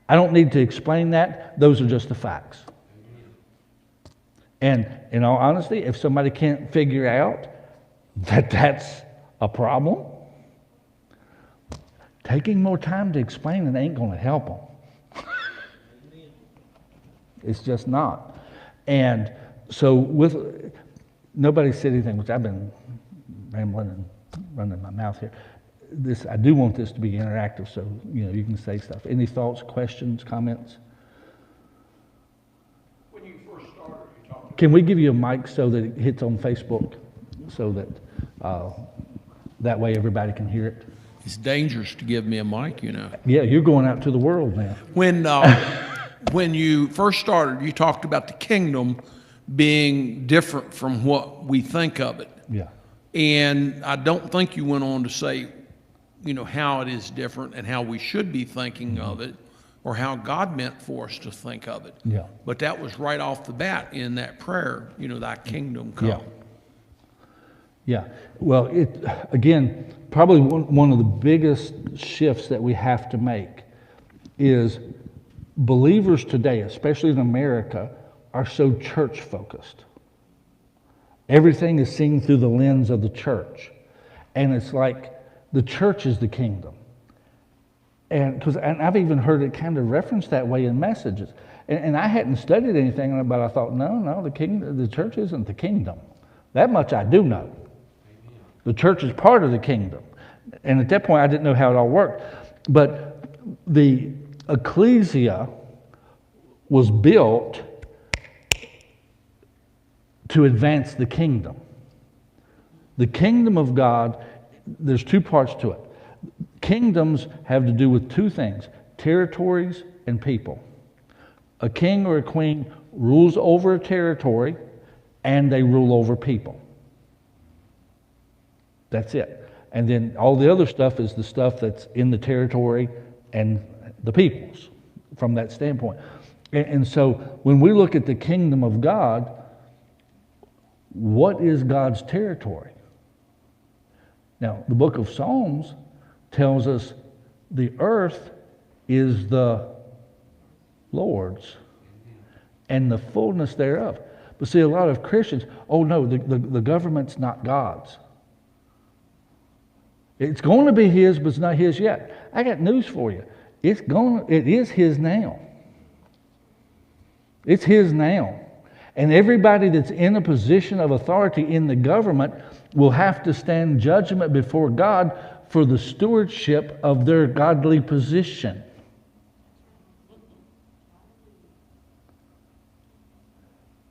I don't need to explain that. Those are just the facts. And in all honesty, if somebody can't figure out that that's a problem, taking more time to explain it ain't going to help them. It's just not. And so nobody said anything, which I've been rambling and running my mouth here. I do want this to be interactive, so you can say stuff. Any thoughts, questions, comments? When you first started, you talked. Can we give you a mic so that it hits on Facebook, so that that way everybody can hear it? It's dangerous to give me a mic, Yeah, you're going out to the world now. When you first started, you talked about the kingdom being different from what we think of it. Yeah. And I don't think you went on to say, how it is different and how we should be thinking of it, or how God meant for us to think of it. Yeah. But that was right off the bat in that prayer, thy kingdom come. Yeah. Yeah. Well, again, probably one of the biggest shifts that we have to make is believers today, especially in America, are so church focused. Everything is seen through the lens of the church. And it's like the church is the kingdom. And I've even heard it kind of referenced that way in messages. And I hadn't studied anything, but I thought, no, the church isn't the kingdom. That much I do know. The church is part of the kingdom. And at that point, I didn't know how it all worked. But the Ecclesia was built to advance the kingdom. The kingdom of God, there's two parts to it. Kingdoms have to do with two things: territories and people. A king or a queen rules over a territory, and they rule over people. That's it. And then all the other stuff is the stuff that's in the territory and the peoples from that standpoint. And so when we look at the kingdom of God, what is God's territory? Now, the book of Psalms tells us the earth is the Lord's and the fullness thereof. But see, a lot of Christians, oh no, the government's not God's. It's going to be His, but it's not His yet. I got news for you. It is His now. It's His now. And everybody that's in a position of authority in the government will have to stand judgment before God for the stewardship of their godly position.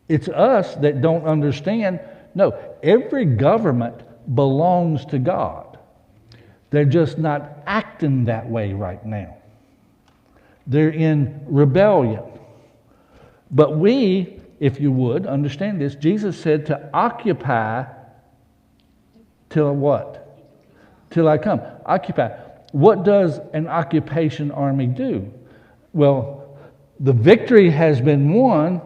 It's us that don't understand. No, every government belongs to God. They're just not acting that way right now. They're in rebellion. But we, if you would, understand this, Jesus said to occupy till what? Till I come. Occupy. What does an occupation army do? Well, the victory has been won.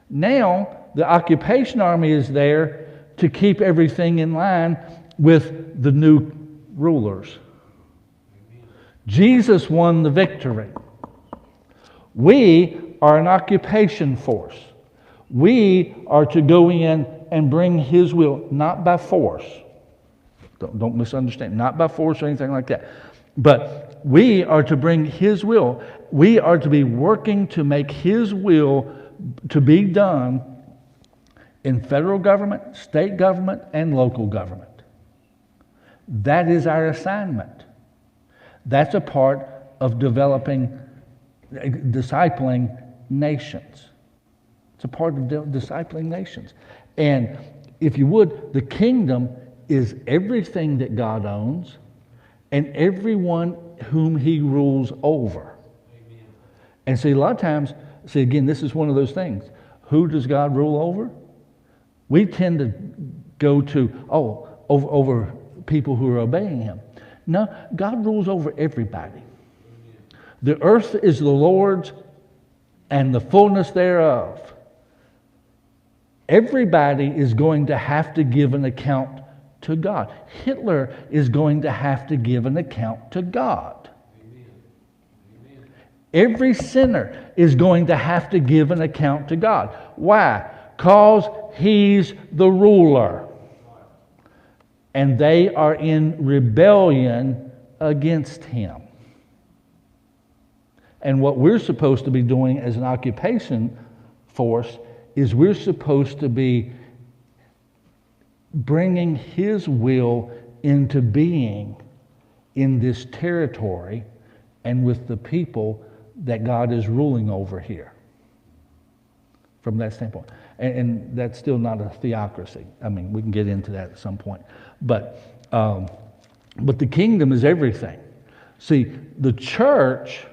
Now, the occupation army is there to keep everything in line with the new rulers. Jesus won the victory. We are an occupation force. We are to go in and bring His will, not by force. Don't misunderstand. Not by force or anything like that. But we are to bring His will. We are to be working to make His will to be done in federal government, state government, and local government. That is our assignment. That's a part of developing, discipling nations. It's a part of discipling nations. And if you would, the kingdom is everything that God owns and everyone whom he rules over. Amen. And see, a lot of times, again, this is one of those things. Who does God rule over? We tend to go to, over people who are obeying him. No, God rules over everybody. The earth is the Lord's and the fullness thereof. Everybody is going to have to give an account to God. Hitler is going to have to give an account to God. Amen. Every sinner is going to have to give an account to God. Why? Because he's the ruler. And they are in rebellion against him. And what we're supposed to be doing as an occupation force is we're supposed to be bringing his will into being in this territory and with the people that God is ruling over here. From that standpoint. And that's still not a theocracy. I mean, we can get into that at some point. But the kingdom is everything. See, the church,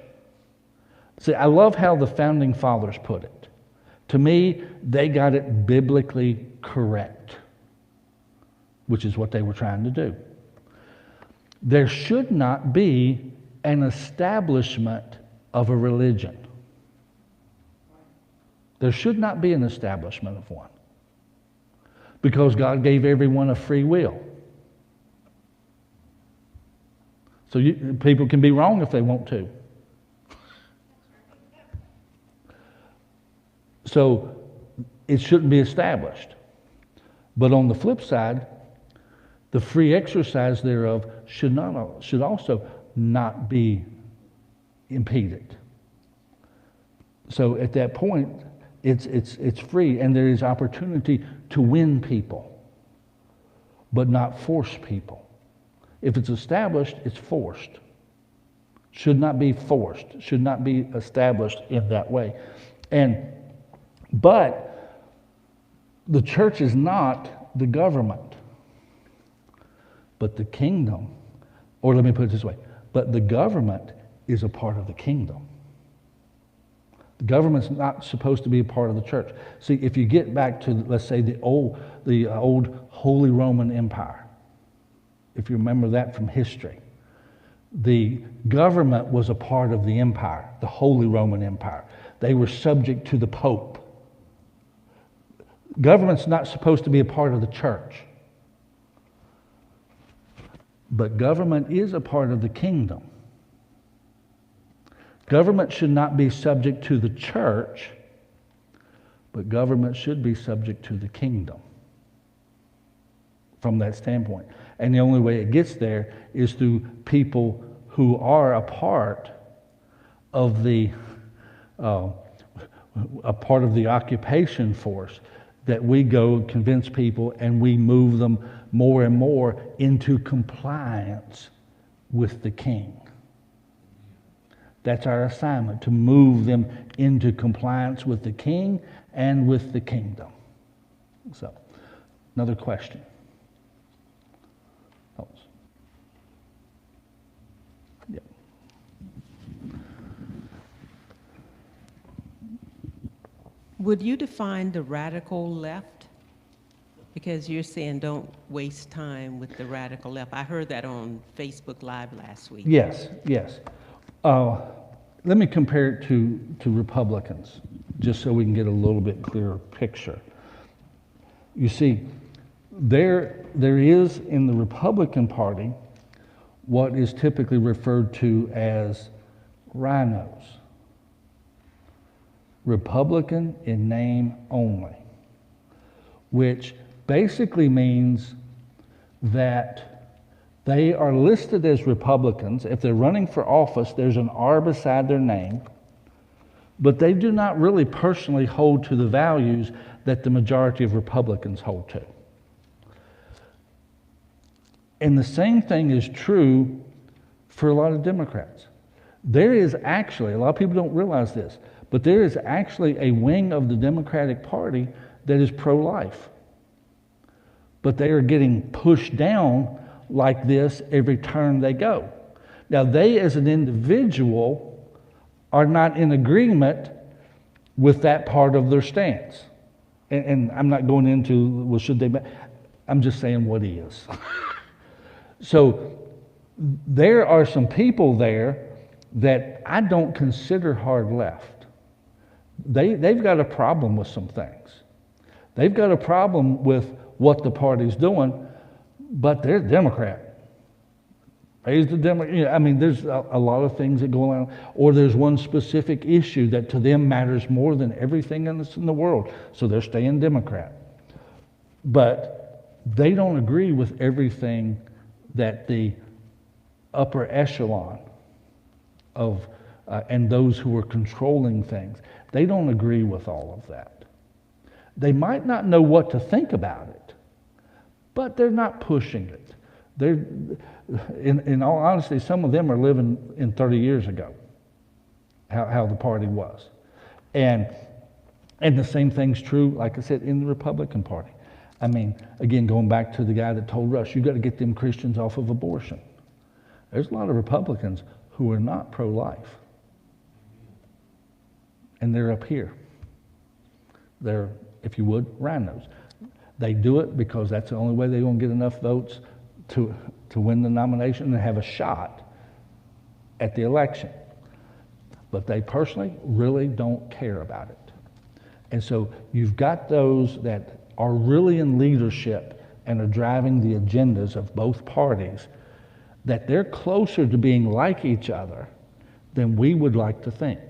I love how the founding fathers put it. To me, they got it biblically correct, which is what they were trying to do. There should not be an establishment of a religion. There should not be an establishment of one. Because God gave everyone a free will. So people can be wrong if they want to. So it shouldn't be established. But on the flip side, the free exercise thereof should also not be impeded. So at that point, it's free, and there is opportunity to win people, but not force people. If it's established, it's forced. Should not be forced. Should not be established in that way. But the church is not the government, but the kingdom. Or let me put it this way, but the government is a part of the kingdom. The government's not supposed to be a part of the church. See, if you get back to, let's say, the old Holy Roman Empire, if you remember that from history, the government was a part of the empire, the Holy Roman Empire. They were subject to the Pope. Government's not supposed to be a part of the church. But government is a part of the kingdom. Government should not be subject to the church, but government should be subject to the kingdom from that standpoint. And the only way it gets there is through people who are a part of the occupation force, that we go and convince people and we move them more and more into compliance with the king. That's our assignment, to move them into compliance with the king and with the kingdom. So, another question. Yeah. Would you define the radical left? Because you're saying don't waste time with the radical left. I heard that on Facebook Live last week. Yes. Let me compare it to Republicans, just so we can get a little bit clearer picture. You see, there is in the Republican Party what is typically referred to as rhinos. Republican in name only, which basically means that they are listed as Republicans. If they're running for office, there's an R beside their name, but they do not really personally hold to the values that the majority of Republicans hold to. And the same thing is true for a lot of Democrats. There is actually, a lot of people don't realize this, But there is actually a wing of the Democratic Party that is pro-life. But they are getting pushed down like this every turn they go. Now, they as an individual are not in agreement with that part of their stance. And I'm not going into, well, should they, I'm just saying what is. So there are some people there that I don't consider hard left. They've got a problem with some things. They've got a problem with what the party's doing, but they're Democrat. Raise the Democrat. I mean, there's a lot of things that go on, or there's one specific issue that to them matters more than everything else in the world, so they're staying Democrat. But they don't agree with everything that the upper echelon of and those who are controlling things, they don't agree with all of that. They might not know what to think about it, but they're not pushing it. They're, in all honesty, some of them are living in 30 years ago, how the party was. And the same thing's true, like I said, in the Republican Party. I mean, again, going back to the guy that told Rush, you got to get them Christians off of abortion. There's a lot of Republicans who are not pro-life. And they're up here. They're, if you would, rhinos. They do it because that's the only way they're going to get enough votes to win the nomination and have a shot at the election. But they personally really don't care about it. And so you've got those that are really in leadership and are driving the agendas of both parties, that they're closer to being like each other than we would like to think.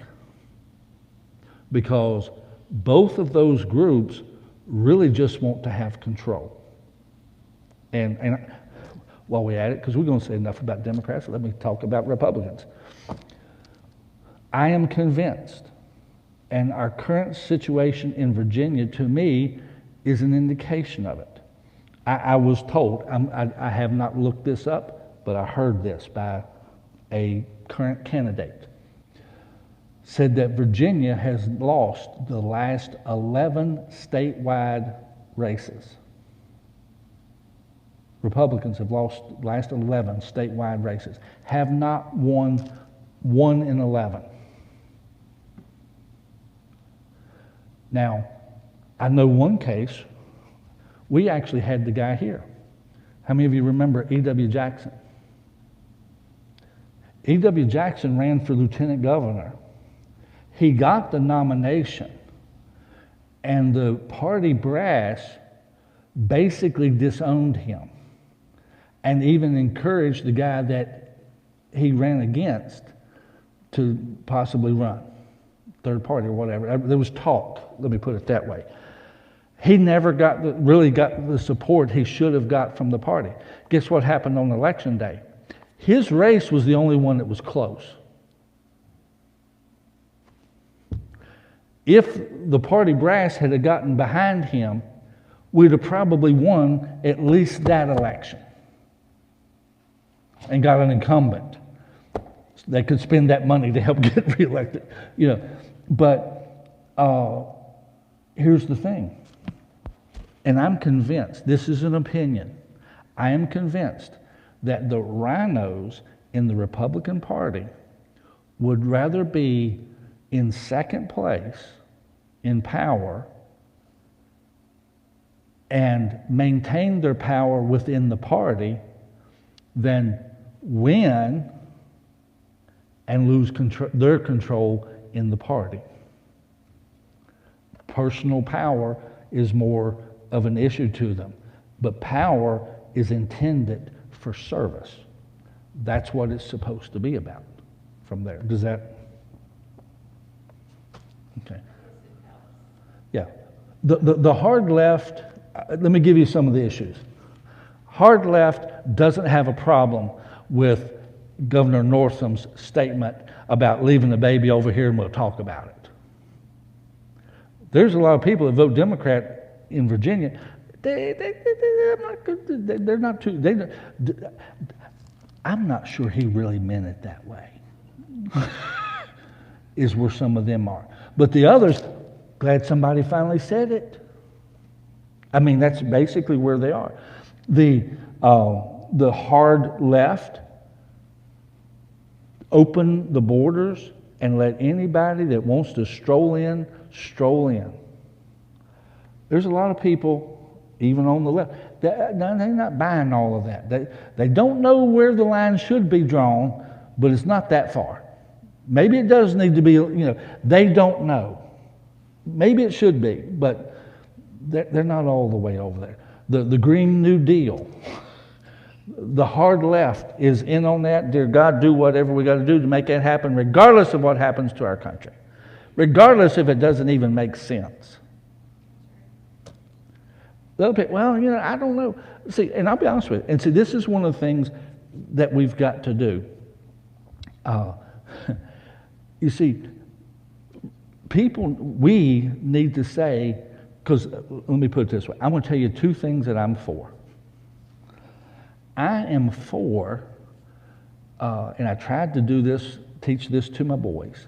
Because both of those groups really just want to have control. And while we're at it, because we're going to say enough about Democrats, let me talk about Republicans. I am convinced, and our current situation in Virginia, to me, is an indication of it. I was told, I have not looked this up, but I heard this by a current candidate, said that Virginia has lost the last 11 statewide races. Republicans have lost the last 11 statewide races, have not won 1 in 11. Now, I know one case, we actually had the guy here. How many of you remember E.W. Jackson? E.W. Jackson ran for lieutenant governor. He got the nomination, and the party brass basically disowned him and even encouraged the guy that he ran against to possibly run, third party or whatever. There was talk, let me put it that way. He never really got the support he should have got from the party. Guess what happened on election day? His race was the only one that was close. If the party brass had gotten behind him, we'd have probably won at least that election and got an incumbent. They could spend that money to help get reelected, you know. But here's the thing, and I'm convinced, this is an opinion, I am convinced that the rhinos in the Republican Party would rather be in second place in power and maintain their power within the party than win and lose their control in the party. Personal power is more of an issue to them, but power is intended for service. That's what it's supposed to be about from there. Does that? Okay. Yeah. The hard left, let me give you some of the issues. Hard left doesn't have a problem with Governor Northam's statement about leaving the baby over here and we'll talk about it. There's a lot of people that vote Democrat in Virginia. They're not too. I'm not sure he really meant it that way. Is where some of them are. But the others, glad somebody finally said it. I mean, that's basically where they are. The hard left open the borders and let anybody that wants to stroll in, stroll in. There's a lot of people, even on the left, they're not buying all of that. They don't know where the line should be drawn, but it's not that far. Maybe it does need to be, they don't know. Maybe it should be, but they're not all the way over there. The Green New Deal, the hard left is in on that. Dear God, do whatever we got to do to make that happen, regardless of what happens to our country, regardless if it doesn't even make sense. The other people, well, I don't know. See, and I'll be honest with you. And see, this is one of the things that we've got to do. You see, we need to say, because let me put it this way. I'm going to tell you two things that I'm for. I am for, and I tried to teach this to my boys.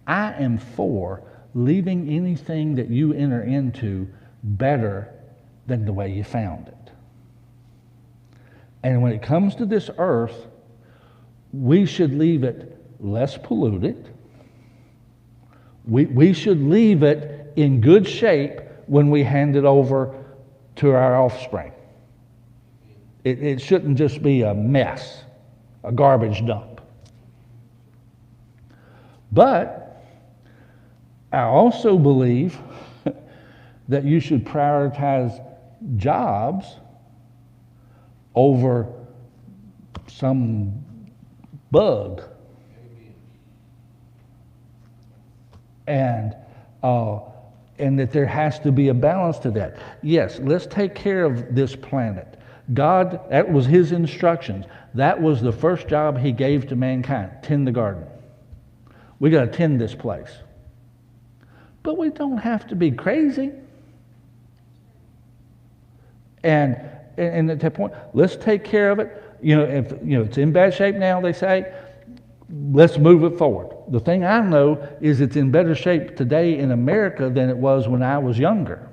I am for leaving anything that you enter into better than the way you found it. And when it comes to this earth, we should leave it less polluted. We should leave it in good shape when we hand it over to our offspring. It shouldn't just be a mess, a garbage dump. But I also believe that you should prioritize jobs over some bug. And that there has to be a balance to that. Yes, let's take care of this planet. God, that was his instructions. That was the first job he gave to mankind, tend the garden. We got to tend this place. But we don't have to be crazy. And at that point, let's take care of it. If it's in bad shape now, they say, let's move it forward. The thing I know is it's in better shape today in America than it was when I was younger.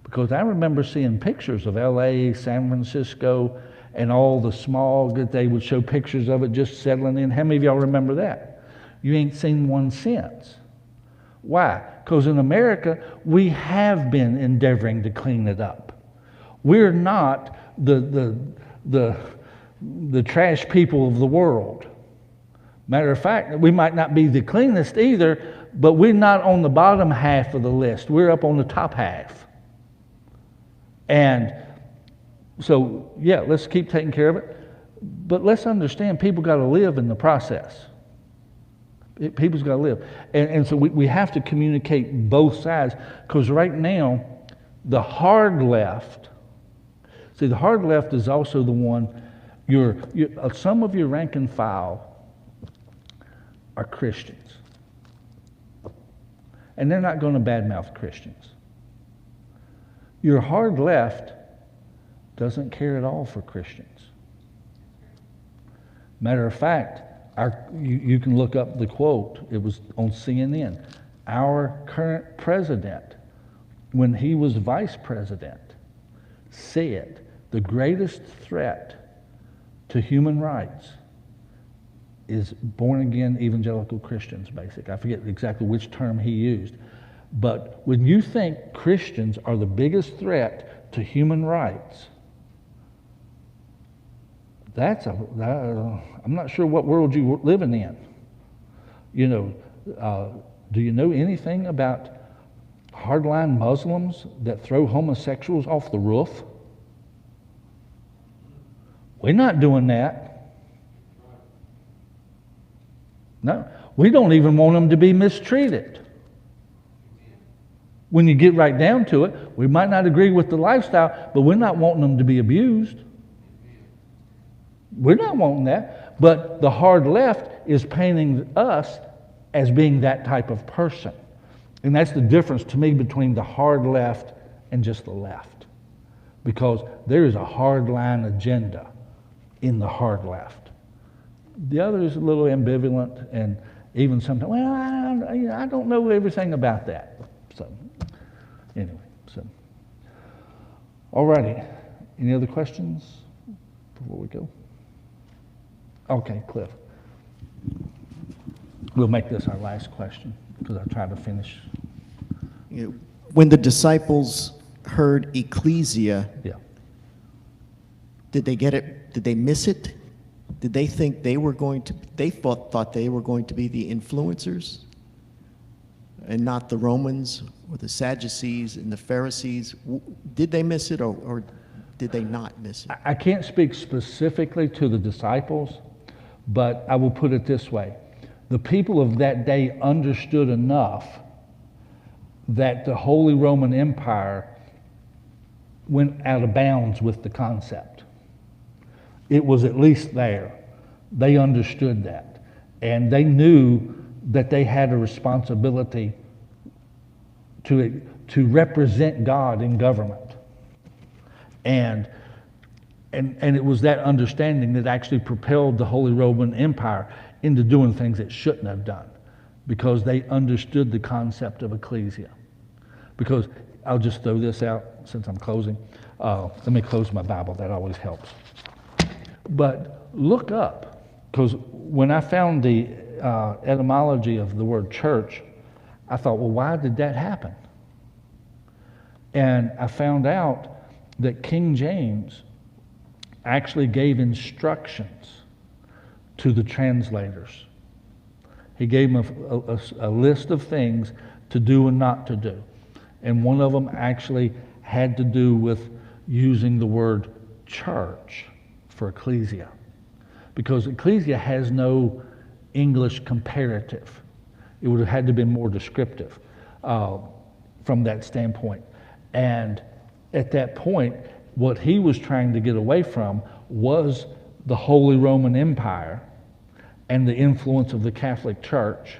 Because I remember seeing pictures of LA, San Francisco, and all the smog that they would show pictures of it just settling in. How many of y'all remember that? You ain't seen one since. Why? Because in America, we have been endeavoring to clean it up. We're not the trash people of the world. Matter of fact, we might not be the cleanest either, but we're not on the bottom half of the list. We're up on the top half. And so, yeah, let's keep taking care of it. But let's understand people got to live in the process. People's got to live. And so we have to communicate both sides, because right now, the hard left, see, the hard left is also the one, some of your rank and file are Christians. And they're not going to badmouth Christians. Your hard left doesn't care at all for Christians. Matter of fact, you can look up the quote. It was on CNN. Our current president, when he was vice president, said the greatest threat to human rights is born-again evangelical Christians, basically. I forget exactly which term he used. But when you think Christians are the threat to human rights, I'm not sure what world you're living in. Do you know anything about hardline Muslims that throw homosexuals off the roof? We're not doing that. No, we don't even want them to be mistreated. When you get right down to it, we might not agree with the lifestyle, but we're not wanting them to be abused. We're not wanting that. But the hard left is painting us as being that type of person. And that's the difference to me between the hard left and just the left. Because there is a hard line agenda in the hard left. The other is a little ambivalent, even sometimes, well, I don't know everything about that. So, anyway, so. Alrighty, any other questions before we go? Okay, Cliff. We'll make this our last question, because I tried to finish. When the disciples heard ecclesia, Yeah. did they get it? Did they miss it? Did they think they were going to, they thought they were going to be the influencers and not the Romans or the Sadducees and the Pharisees? Did they miss it, or did they not miss it? I can't speak specifically to the disciples, but I will put it this way. The people of that day understood enough that the Holy Roman Empire went out of bounds with the concept. It was at least there. They understood that. And they knew that they had a responsibility to represent God in government. And it was that understanding that actually propelled the Holy Roman Empire into doing things it shouldn't have done, because they understood the concept of ecclesia. Because I'll just throw this out since I'm closing. Let me close my Bible. That always helps. But look up, because when I found the etymology of the word church, I thought, well, why did that happen? And I found out that King James actually gave instructions to the translators. He gave them a list of things to do and not to do. And one of them actually had to do with using the word church for ecclesia, because ecclesia has no English comparative. It would have had to be more descriptive from that standpoint. And at that point, what he was trying to get away from was the Holy Roman Empire and the influence of the Catholic Church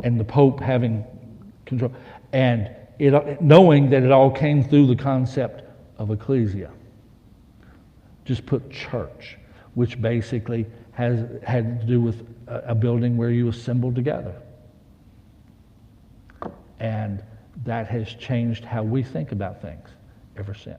and the Pope having control, and knowing that it all came through the concept of ecclesia. Just put church, which basically had to do with a building where you assemble together. And that has changed how we think about things ever since.